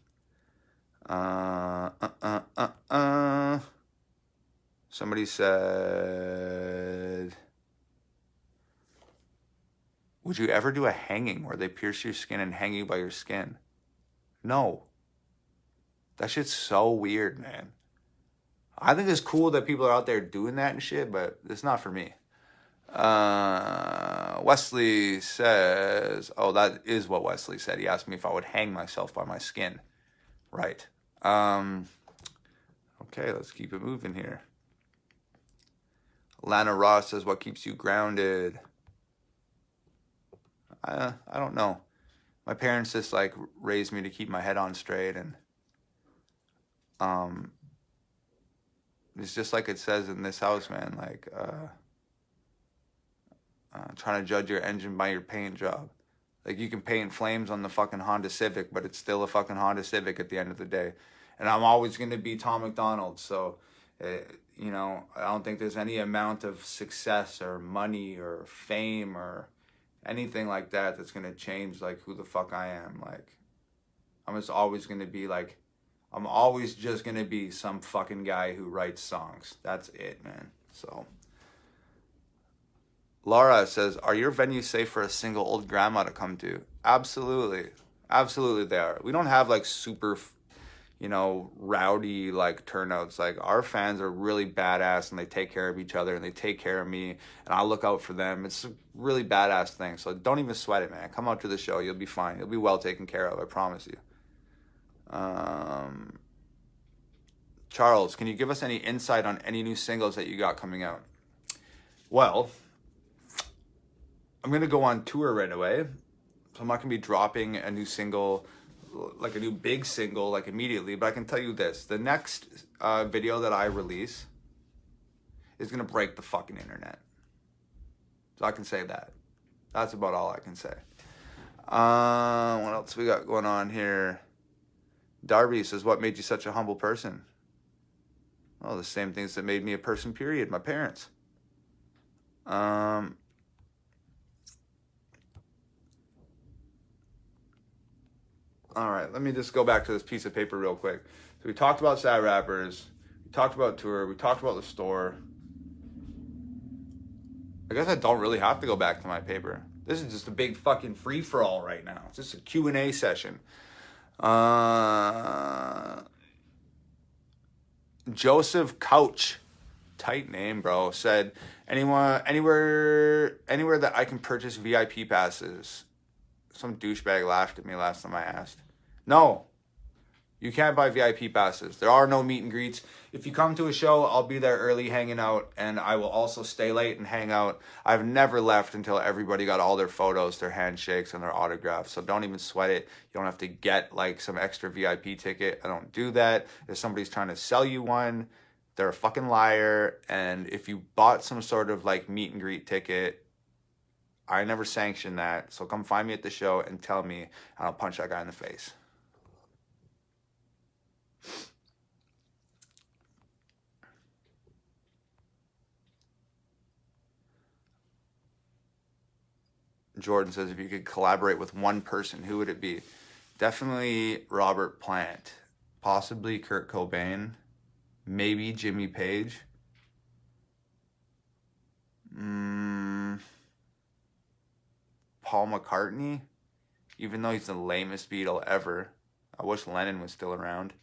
Somebody said, would you ever do a hanging where they pierce your skin and hang you by your skin? No. That shit's so weird, man. I think it's cool that people are out there doing that and shit, but it's not for me. Wesley says, oh, that is what Wesley said. He asked me if I would hang myself by my skin. Right. Okay, let's keep it moving here. Lana Ross says, what keeps you grounded? I don't know. My parents just like raised me to keep my head on straight, and it's just like it says in this house, man, like trying to judge your engine by your paint job. Like, you can paint flames on the fucking Honda Civic, but it's still a fucking Honda Civic at the end of the day. And I'm always going to be Tom McDonald, so you know, I don't think there's any amount of success or money or fame or anything like that that's going to change, like, who the fuck I am. Like, I'm just always going to be, like, I'm always just going to be some fucking guy who writes songs. That's it, man. So, Laura says, are your venues safe for a single old grandma to come to? Absolutely. Absolutely they are. We don't have, like, super, you know, rowdy, like, turnouts. Like, our fans are really badass, and they take care of each other, and they take care of me, and I look out for them. It's a really badass thing. So don't even sweat it, man. Come out to the show. You'll be fine. You'll be well taken care of. I promise you. Charles, can you give us any insight on any new singles that you got coming out? Well, I'm going to go on tour right away. So I'm not going to be dropping a new single, like a new big single, like immediately. But I can tell you this. The next video that I release is going to break the fucking internet. So I can say that. That's about all I can say. What else we got going on here? Darby says, what made you such a humble person? Oh, the same things that made me a person, period. My parents. All right, let me just go back to this piece of paper real quick. So we talked about sad rappers. We talked about tour. We talked about the store. I guess I don't really have to go back to my paper. This is just a big fucking free-for-all right now. It's just a Q&A session. Joseph Couch, tight name, bro, said, anywhere that I can purchase VIP passes. Some douchebag laughed at me last time I asked. No, you can't buy VIP passes. There are no meet and greets. If you come to a show, I'll be there early hanging out, and I will also stay late and hang out. I've never left until everybody got all their photos, their handshakes, and their autographs. So don't even sweat it. You don't have to get like some extra VIP ticket. I don't do that. If somebody's trying to sell you one, they're a fucking liar. And if you bought some sort of like meet and greet ticket, I never sanctioned that. So come find me at the show and tell me, and I'll punch that guy in the face. Jordan says, if you could collaborate with one person, who would it be? Definitely Robert Plant. Possibly Kurt Cobain. Maybe Jimmy Page. Paul McCartney. Even though he's the lamest Beatle ever. I wish Lennon was still around.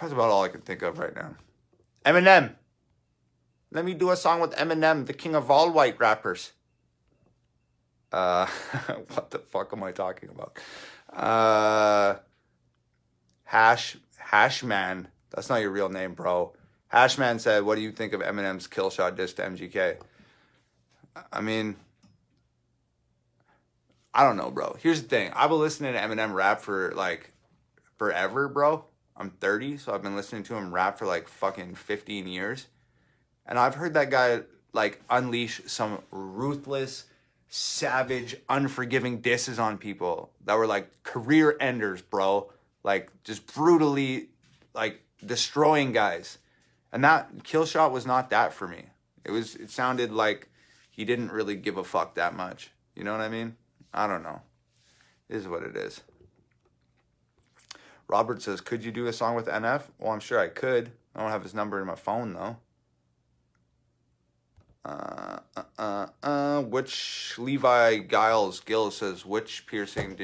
That's about all I can think of right now. Eminem. Let me do a song with Eminem, the king of all white rappers. What the fuck am I talking about? Hashman. That's not your real name, bro. Hashman said, what do you think of Eminem's kill shot diss to MGK? I mean, I don't know, bro. Here's the thing. I've been listening to Eminem rap for, like, forever, bro. I'm 30, so I've been listening to him rap for, like, fucking 15 years. And I've heard that guy, like, unleash some ruthless, savage, unforgiving disses on people that were, like, career enders, bro. Like, just brutally, like, destroying guys. And that kill shot was not that for me. It sounded like he didn't really give a fuck that much. You know what I mean? I don't know. It is what it is. Robert says, could you do a song with NF? Well, I'm sure I could. I don't have his number in my phone, though. Which Levi Gill says, which piercing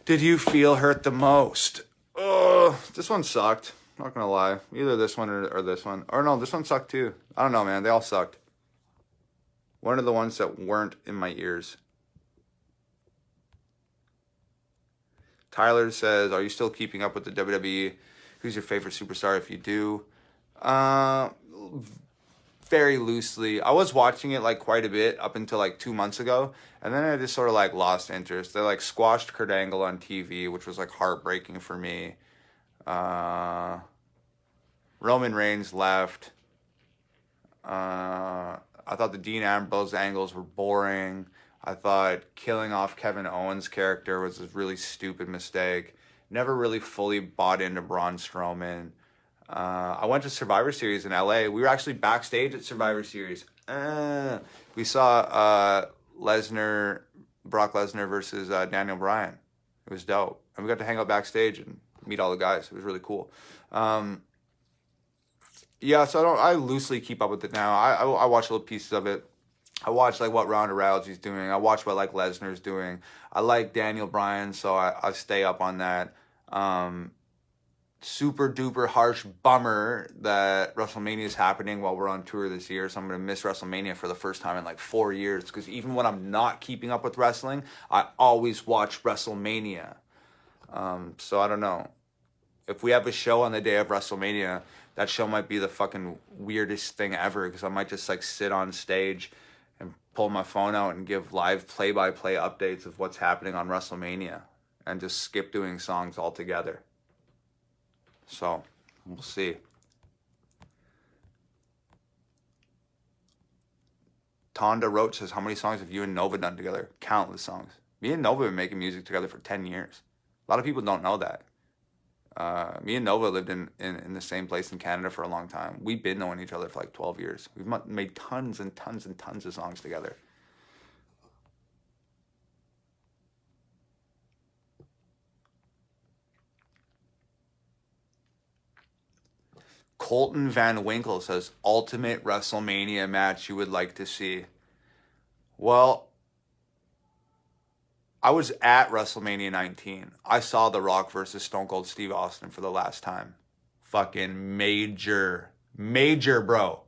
did you feel hurt the most? This one sucked. Not gonna lie. Either this one or this one. Or no, this one sucked too. I don't know, man. They all sucked. One of the ones that weren't in my ears. Tyler says, are you still keeping up with the WWE? Who's your favorite superstar if you do? Very loosely. I was watching it like quite a bit up until like 2 months ago, and then I just sort of like lost interest. They like squashed Kurt Angle on TV, which was like heartbreaking for me. Roman Reigns left. I thought the Dean Ambrose angles were boring. I thought killing off Kevin Owens' character was a really stupid mistake. Never really fully bought into Braun Strowman. I went to Survivor Series in LA. We were actually backstage at Survivor Series. We saw Brock Lesnar versus Daniel Bryan. It was dope. And we got to hang out backstage and meet all the guys. It was really cool. Yeah, so I loosely keep up with it now. I watch little pieces of it. I watch like what Ronda Rousey's doing. I watch what like Lesnar's doing. I like Daniel Bryan, so I stay up on that. Super duper harsh bummer that WrestleMania is happening while we're on tour this year, so I'm going to miss WrestleMania for the first time in like 4 years, because even when I'm not keeping up with wrestling, I always watch WrestleMania. So I don't know. If we have a show on the day of WrestleMania, that show might be the fucking weirdest thing ever, because I might just like sit on stage and pull my phone out and give live play-by-play updates of what's happening on WrestleMania and just skip doing songs altogether. So, we'll see. Tonda Roach says, how many songs have you and Nova done together? Countless songs. Me and Nova have been making music together for 10 years. A lot of people don't know that. Me and Nova lived in the same place in Canada for a long time. We've been knowing each other for like 12 years. We've made tons and tons and tons of songs together. Colton Van Winkle says, ultimate WrestleMania match you would like to see. Well, I was at WrestleMania 19. I saw The Rock versus Stone Cold Steve Austin for the last time. Fucking major, bro.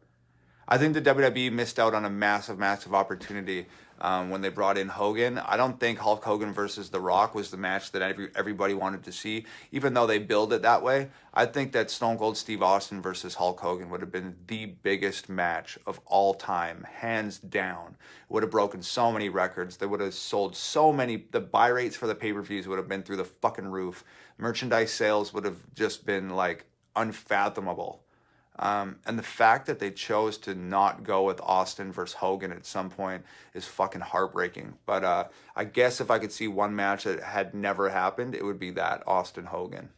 I think the WWE missed out on a massive, massive opportunity when they brought in Hogan. I don't think Hulk Hogan versus The Rock was the match that everybody wanted to see, even though they billed it that way. I think that Stone Cold Steve Austin versus Hulk Hogan would have been the biggest match of all time, hands down. It would have broken so many records. They would have sold so many. The buy rates for the pay-per-views would have been through the fucking roof. Merchandise sales would have just been like unfathomable. And the fact that they chose to not go with Austin versus Hogan at some point is fucking heartbreaking. But I guess if I could see one match that had never happened, it would be that, Austin Hogan.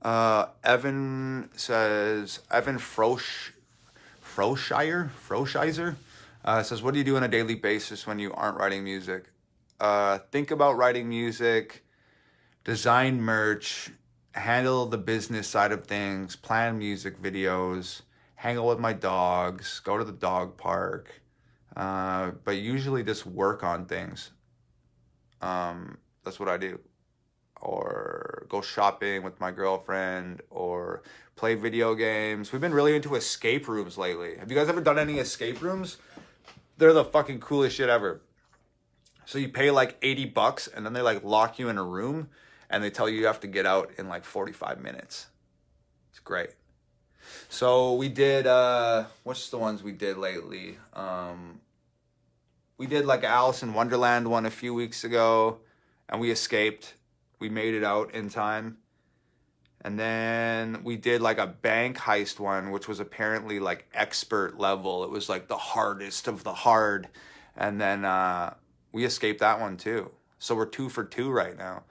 Evan says, Evan Froshire says, what do you do on a daily basis when you aren't writing music? Think about writing music, design merch, handle the business side of things, plan music videos, hang out with my dogs, go to the dog park, but usually just work on things. That's what I do. Or go shopping with my girlfriend, or play video games. We've been really into escape rooms lately. Have you guys ever done any escape rooms? They're the fucking coolest shit ever. So you pay like $80 and then they like lock you in a room and they tell you have to get out in like 45 minutes. It's great. So we did, what's the ones we did lately? We did like Alice in Wonderland one a few weeks ago and we escaped. We made it out in time. And then we did like a bank heist one, which was apparently like expert level. It was like the hardest of the hard. And then we escaped that one too. So we're 2 for 2 right now.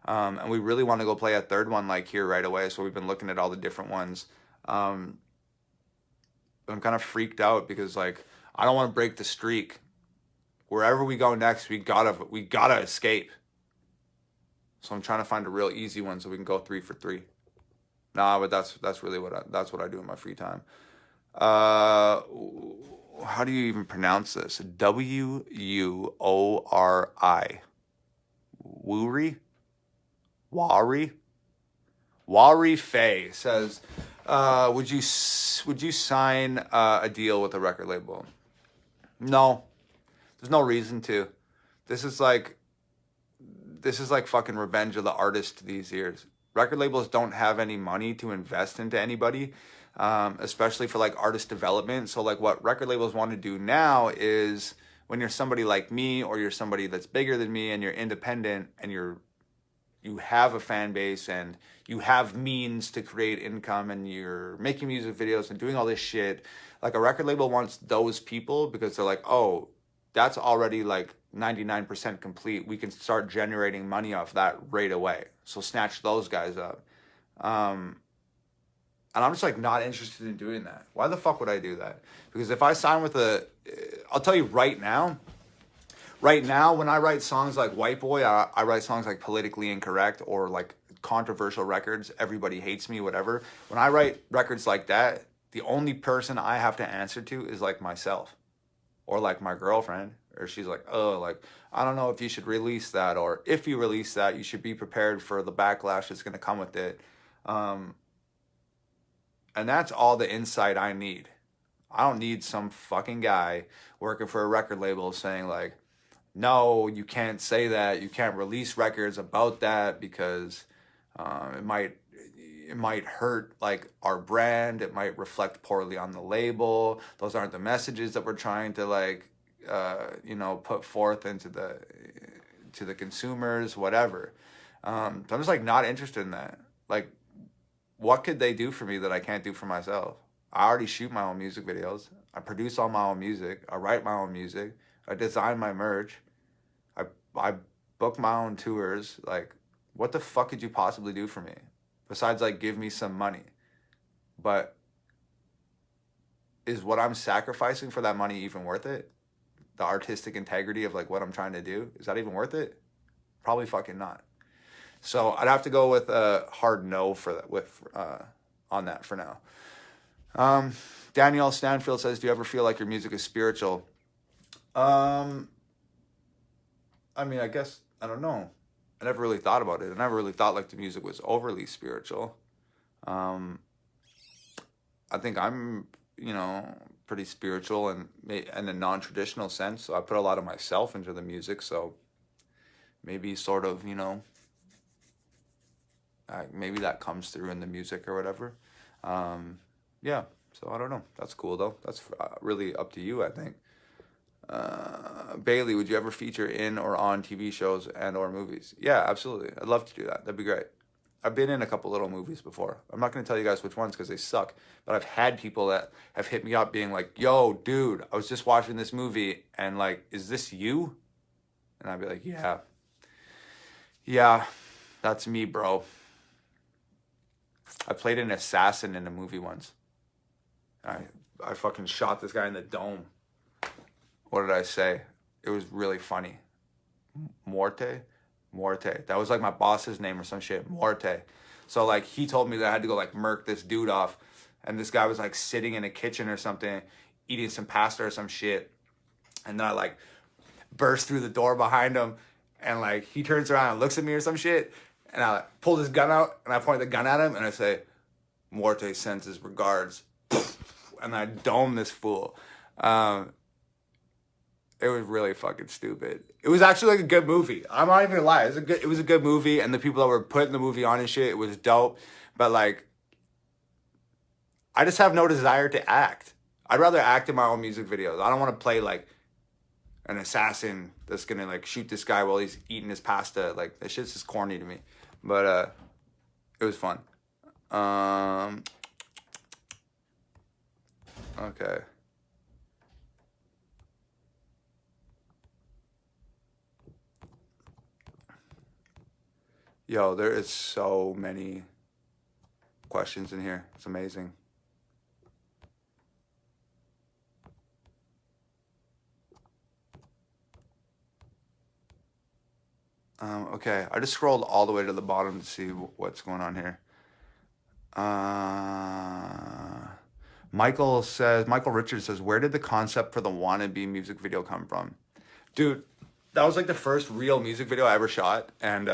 And we really want to go play a third one like here right away. So we've been looking at all the different ones. But I'm kind of freaked out because like I don't want to break the streak. Wherever we go next, we gotta escape. So I'm trying to find a real easy one so we can go 3 for 3. Nah, but that's really what I do in my free time. How do you even pronounce this? Wuori? Wuri? Wari Faye says, would you sign a deal with a record label? No, there's no reason to. This is like fucking Revenge of the Artist these years. Record labels don't have any money to invest into anybody, especially for like artist development. So like what record labels want to do now is when you're somebody like me or you're somebody that's bigger than me and you're independent and you have a fan base and you have means to create income and you're making music videos and doing all this shit, like a record label wants those people because they're like, oh, that's already like 99% complete. We can start generating money off that right away. So snatch those guys up. And I'm just like not interested in doing that. Why the fuck would I do that? Because if I sign with I'll tell you right now when I write songs like White Boy, I write songs like Politically Incorrect or like controversial records, Everybody Hates Me, whatever. When I write records like that, the only person I have to answer to is like myself or like my girlfriend. Or she's like, oh, like, I don't know if you should release that. Or if you release that, you should be prepared for the backlash that's going to come with it. And that's all the insight I need. I don't need some fucking guy working for a record label saying like, no, you can't say that. You can't release records about that because it might hurt like our brand. It might reflect poorly on the label. Those aren't the messages that we're trying to like, put forth into the consumers, whatever. So I'm just like not interested in that. Like what could they do for me that I can't do for myself? I already shoot my own music videos. I produce all my own music. I write my own music. I design my merch. I book my own tours. Like, what the fuck could you possibly do for me? Besides, like, give me some money. But is what I'm sacrificing for that money even worth it? The artistic integrity of, like, what I'm trying to do? Is that even worth it? Probably fucking not. So I'd have to go with a hard no for that, on that for now. Danielle Stanfield says, do you ever feel like your music is spiritual? I mean, I guess, I don't know. I never really thought about it. I never really thought like the music was overly spiritual. I think I'm, you know, pretty spiritual and in a non-traditional sense. So I put a lot of myself into the music. So maybe sort of, you know, maybe that comes through in the music or whatever. Yeah. So I don't know. That's cool though. That's really up to you, I think. Bailey, would you ever feature in or on TV shows and or movies? Yeah, absolutely. I'd love to do that. That'd be great. I've been in a couple little movies before. I'm not going to tell you guys which ones because they suck. But I've had people that have hit me up being like, yo, dude, I was just watching this movie and like, is this you? And I'd be like, yeah. Yeah, that's me, bro. I played an assassin in a movie once. I fucking shot this guy in the dome. What did I say? It was really funny. Morte. That was like my boss's name or some shit. Morte. So like he told me that I had to go like murk this dude off. And this guy was like sitting in a kitchen or something, eating some pasta or some shit. And then I like burst through the door behind him. And like he turns around and looks at me or some shit. And I like, pull his gun out and I point the gun at him and I say, Morte sends his regards. And I dome this fool. It was really fucking stupid. It was actually like a good movie. I'm not even gonna lie. It was a good movie, and the people that were putting the movie on and shit, it was dope. But like, I just have no desire to act. I'd rather act in my own music videos. I don't want to play like an assassin that's gonna like shoot this guy while he's eating his pasta. Like that shit's just corny to me. But it was fun. Okay. Yo, there is so many questions in here. It's amazing. Okay, I just scrolled all the way to the bottom to see what's going on here. Michael Richards says, where did the concept for the Wannabe music video come from? Dude, that was like the first real music video I ever shot. And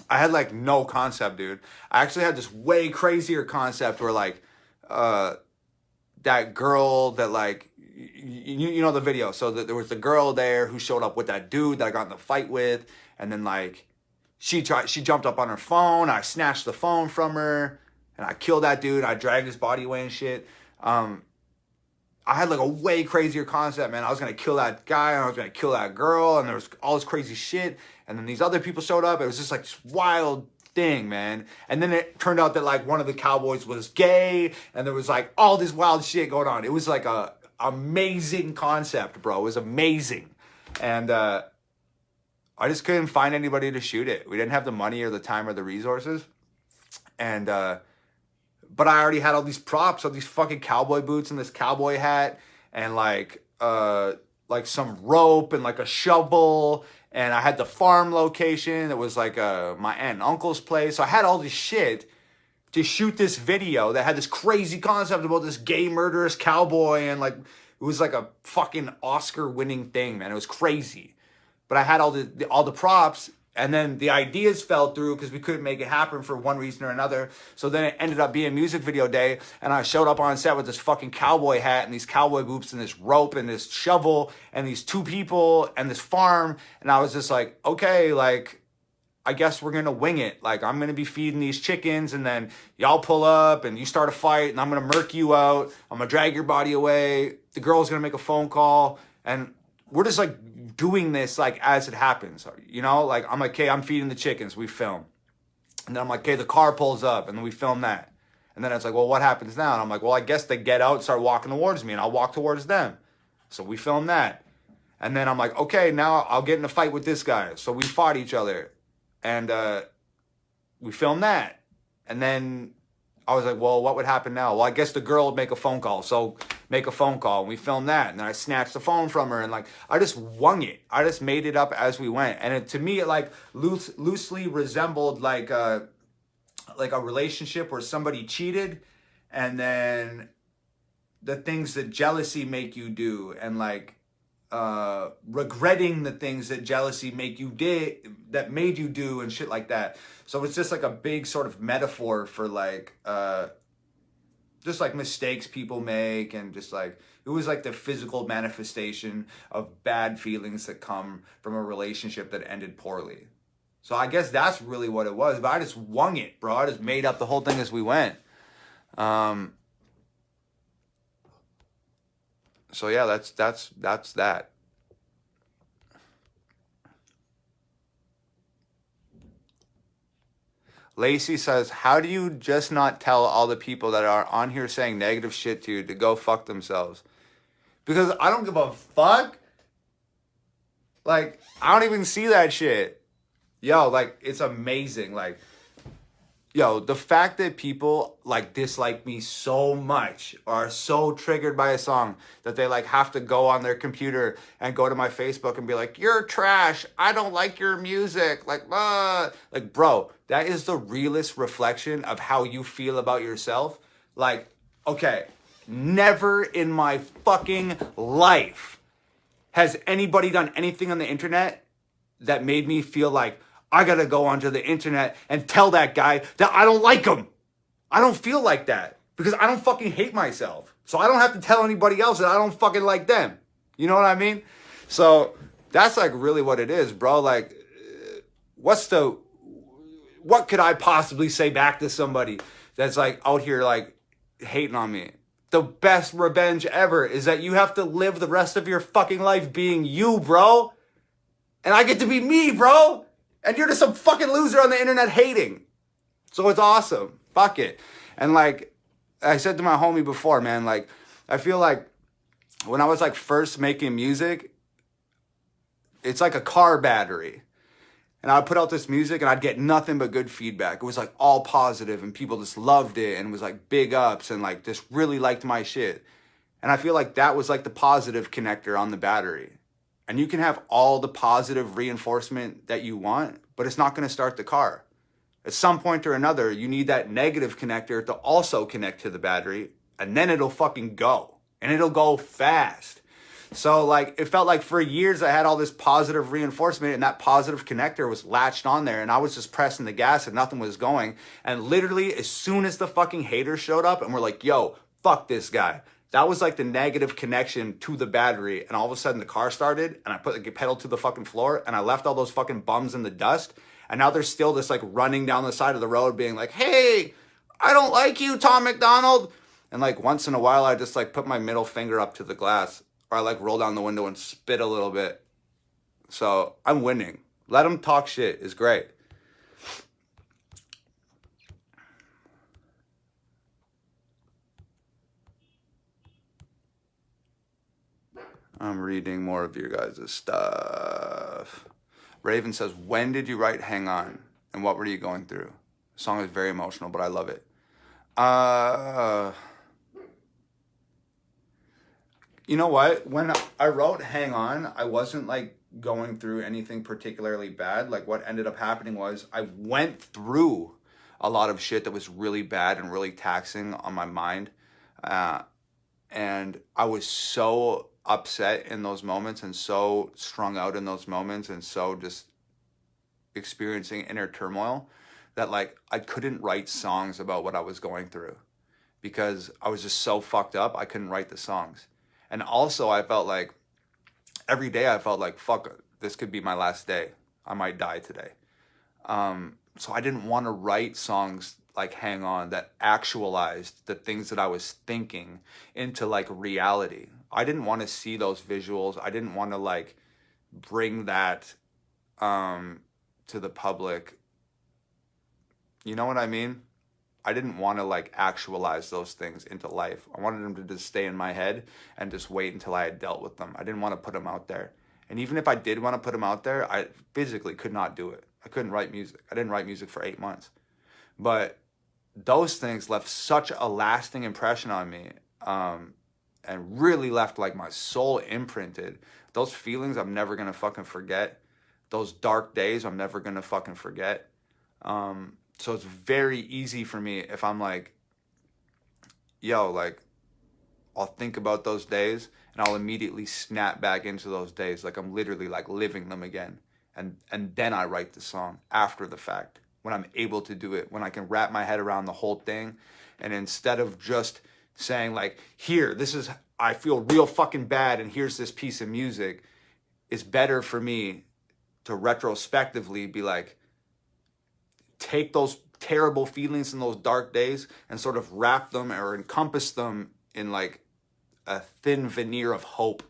I had like no concept, dude. I actually had this way crazier concept where like that girl that like, you know the video. So there was the girl there who showed up with that dude that I got in the fight with. And then like, she jumped up on her phone. I snatched the phone from her and I killed that dude. I dragged his body away and shit. I had like a way crazier concept, man. I was going to kill that guy and I was going to kill that girl. And there was all this crazy shit. And then these other people showed up. It was just like this wild thing, man. And then it turned out that like one of the cowboys was gay. And there was like all this wild shit going on. It was like a amazing concept, bro. It was amazing. And I just couldn't find anybody to shoot it. We didn't have the money or the time or the resources. And but I already had all these props, all these fucking cowboy boots and this cowboy hat and like some rope and like a shovel. And I had the farm location. It was like my aunt and uncle's place. So I had all this shit to shoot this video that had this crazy concept about this gay murderous cowboy. And like, it was like a fucking Oscar winning thing, man. It was crazy. But I had all the props. And then the ideas fell through because we couldn't make it happen for one reason or another. So then it ended up being music video day. And I showed up on set with this fucking cowboy hat and these cowboy boots and this rope and this shovel and these two people and this farm. And I was just like, okay, like, I guess we're going to wing it. Like, I'm going to be feeding these chickens and then y'all pull up and you start a fight and I'm going to murk you out. I'm going to drag your body away. The girl's going to make a phone call. And we're just like doing this like as it happens, you know, like I'm like, okay, I'm feeding the chickens. We film. And then I'm like, okay, the car pulls up, and then we film that. And then it's like, well, what happens now? And I'm like, well, I guess they get out and start walking towards me, and I'll walk towards them. So we film that. And then I'm like, okay, now I'll get in a fight with this guy. So we fought each other. And we filmed that. And then I was like, well, what would happen now? Well, I guess the girl would make a phone call. So make a phone call. And we filmed that. And then I snatched the phone from her. And like, I just wung it. I just made it up as we went. And to me, it like loosely resembled like a relationship where somebody cheated. And then the things that jealousy make you do. And like, regretting the things that jealousy made you do and shit like that. So it's just like a big sort of metaphor for like just like mistakes people make, and just like it was like the physical manifestation of bad feelings that come from a relationship that ended poorly. So I guess that's really what it was, but I just wung it, bro. I just made up the whole thing as we went. So yeah, that's that. Lacey says, how do you just not tell all the people that are on here saying negative shit to you to go fuck themselves? Because I don't give a fuck. Like, I don't even see that shit. Yo, like, it's amazing. Like, yo, the fact that people like dislike me so much or are so triggered by a song that they like have to go on their computer and go to my Facebook and be like, you're trash. I don't like your music. Like, bro, that is the realest reflection of how you feel about yourself. Like, okay, never in my fucking life has anybody done anything on the internet that made me feel like, I gotta go onto the internet and tell that guy that I don't like him. I don't feel like that because I don't fucking hate myself. So I don't have to tell anybody else that I don't fucking like them. You know what I mean? So that's like really what it is, bro. Like, what could I possibly say back to somebody that's like out here like hating on me? The best revenge ever is that you have to live the rest of your fucking life being you, bro. And I get to be me, bro. And you're just some fucking loser on the internet hating. So it's awesome. Fuck it. And like I said to my homie before, man, like I feel like when I was like first making music, it's like a car battery. And I'd put out this music and I'd get nothing but good feedback. It was like all positive and people just loved it and it was like big ups and like just really liked my shit. And I feel like that was like the positive connector on the battery. And you can have all the positive reinforcement that you want, but it's not going to start the car. At some point or another, you need that negative connector to also connect to the battery, and then it'll fucking go. And it'll go fast. So like, it felt like for years I had all this positive reinforcement and that positive connector was latched on there and I was just pressing the gas and nothing was going. And literally as soon as the fucking haters showed up and were like, yo, fuck this guy. That was like the negative connection to the battery. And all of a sudden the car started and I put the pedal to the fucking floor and I left all those fucking bums in the dust. And now they're still just like running down the side of the road being like, hey, I don't like you, Tom McDonald. And like once in a while, I just like put my middle finger up to the glass or I like roll down the window and spit a little bit. So I'm winning. Let them talk shit is great. I'm reading more of your guys' stuff. Raven says, when did you write Hang On? And what were you going through? The song is very emotional, but I love it. You know what? When I wrote Hang On, I wasn't like going through anything particularly bad. Like what ended up happening was I went through a lot of shit that was really bad and really taxing on my mind. And I was so upset in those moments and so strung out in those moments and so just experiencing inner turmoil that like I couldn't write songs about what I was going through because I was just so fucked up I couldn't write the songs. And also I felt like every day I felt like fuck, this could be my last day. I might die today. So I didn't want to write songs like Hang On that actualized the things that I was thinking into like reality. I didn't want to see those visuals. I didn't want to like bring that to the public You know what I mean? I didn't want to like actualize those things into life. I wanted them to just stay in my head and just wait until I had dealt with them. I didn't want to put them out there. And even if I did want to put them out there, I physically could not do it. I couldn't write music. I didn't write music for 8 months. But those things left such a lasting impression on me, and really left like my soul imprinted. Those feelings I'm never going to fucking forget. Those dark days I'm never going to fucking forget. So it's very easy for me if I'm like, yo, like, I'll think about those days and I'll immediately snap back into those days. Like I'm literally like living them again. And then I write the song after the fact, when I'm able to do it, when I can wrap my head around the whole thing. And instead of just saying like, here, this is, I feel real fucking bad and here's this piece of music, it's better for me to retrospectively be like, take those terrible feelings in those dark days and sort of wrap them or encompass them in like a thin veneer of hope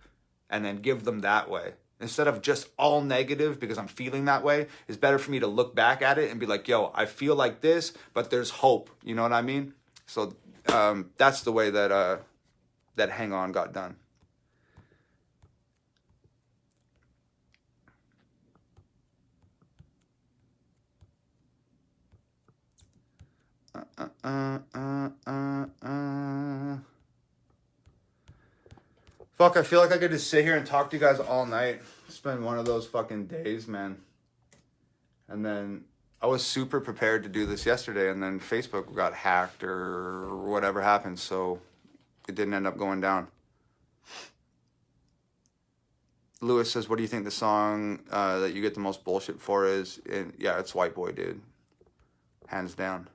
and then give them that way. Instead of just all negative because I'm feeling that way, it's better for me to look back at it and be like, yo, I feel like this, but there's hope. You know what I mean? So that's the way that that Hang On got done. Fuck, I feel like I could just sit here and talk to you guys all night. It's been one of those fucking days, man. And then I was super prepared to do this yesterday, and then Facebook got hacked or whatever happened, so it didn't end up going down. Lewis says, what do you think the song that you get the most bullshit for is? And yeah, it's White Boy, dude. Hands down.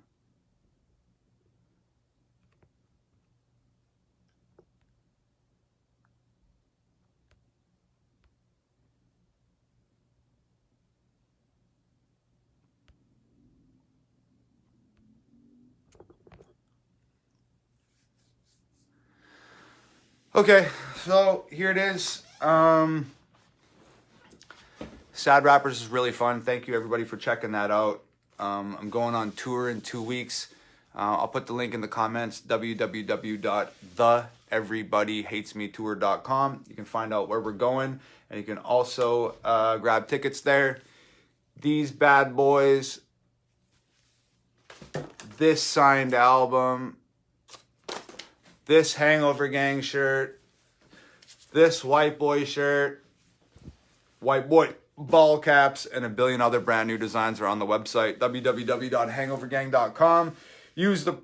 Okay, so here it is. Sad Rappers is really fun. Thank you everybody for checking that out. I'm going on tour in 2 weeks. I'll put the link in the comments, www.theeverybodyhatesmetour.com. You can find out where we're going, and you can also grab tickets there. These bad boys, this signed album, this Hangover Gang shirt, this White Boy shirt, White Boy ball caps, and a billion other brand new designs are on the website, www.hangovergang.com. Use the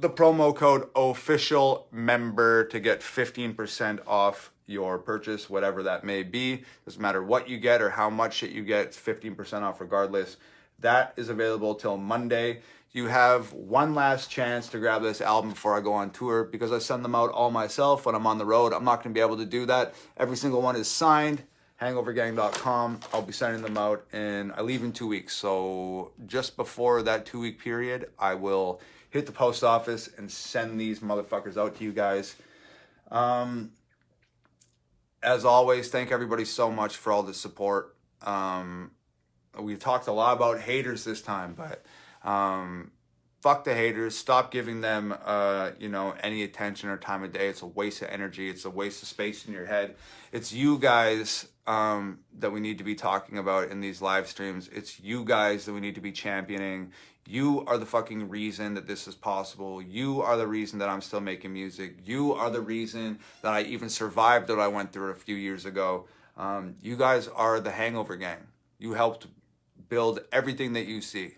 promo code OFFICIALMEMBER to get 15% off your purchase, whatever that may be. Doesn't matter what you get or how much shit you get, it's 15% off regardless. That is available till Monday. You have one last chance to grab this album before I go on tour, because I send them out all myself when I'm on the road. I'm not going to be able to do that. Every single one is signed. Hangovergang.com. I'll be sending them out, and I leave in 2 weeks. So just before that 2 week period, I will hit the post office and send these motherfuckers out to you guys. As always, thank everybody so much for all the support. We've talked a lot about haters this time, but fuck the haters. Stop giving them any attention or time of day. It's a waste of energy. It's a waste of space in your head. It's you guys that we need to be talking about in these live streams. It's you guys that we need to be championing. You are the fucking reason that this is possible. You are the reason that I'm still making music. You are the reason that I even survived what I went through a few years ago. You guys are the Hangover Gang. You helped build everything that you see.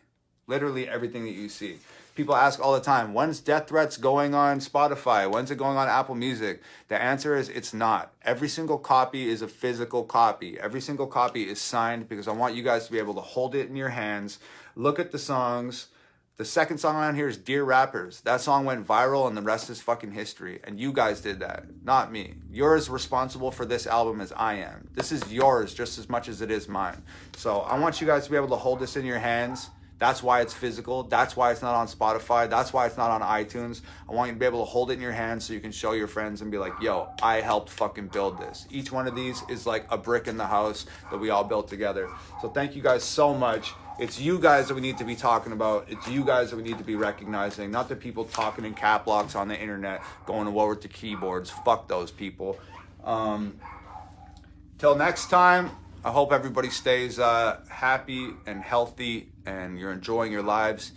Literally everything that you see. People ask all the time, when's Death Threats going on Spotify? When's it going on Apple Music? The answer is it's not. Every single copy is a physical copy. Every single copy is signed because I want you guys to be able to hold it in your hands, look at the songs. The second song on here is Dear Rappers. That song went viral and the rest is fucking history. And you guys did that, not me. You're as responsible for this album as I am. This is yours just as much as it is mine. So I want you guys to be able to hold this in your hands, That's why it's physical. That's why it's not on Spotify. That's why it's not on iTunes. I want you to be able to hold it in your hand so you can show your friends and be like, yo, I helped fucking build this. Each one of these is like a brick in the house that we all built together. So thank you guys so much. It's you guys that we need to be talking about. It's you guys that we need to be recognizing, not the people talking in cap locks on the internet, going to war with the keyboards. Fuck those people. Till next time, I hope everybody stays happy and healthy and you're enjoying your lives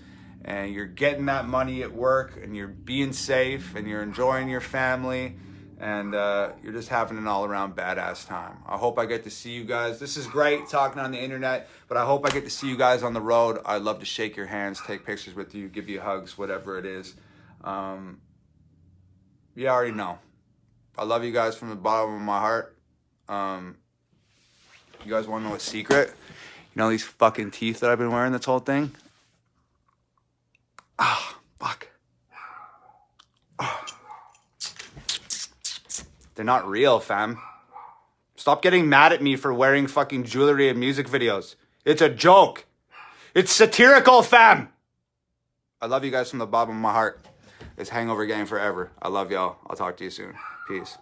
and you're getting that money at work and you're being safe and you're enjoying your family and you're just having an all-around badass time. I hope I get to see you guys. This is great talking on the internet, but I hope I get to see you guys on the road. I'd love to shake your hands, take pictures with you, give you hugs, whatever it is. You already know. I love you guys from the bottom of my heart. You guys want to know a secret? You know these fucking teeth that I've been wearing this whole thing? Ah, fuck. Ah. They're not real, fam. Stop getting mad at me for wearing fucking jewelry in music videos. It's a joke. It's satirical, fam. I love you guys from the bottom of my heart. It's Hangover Gang forever. I love y'all. I'll talk to you soon. Peace.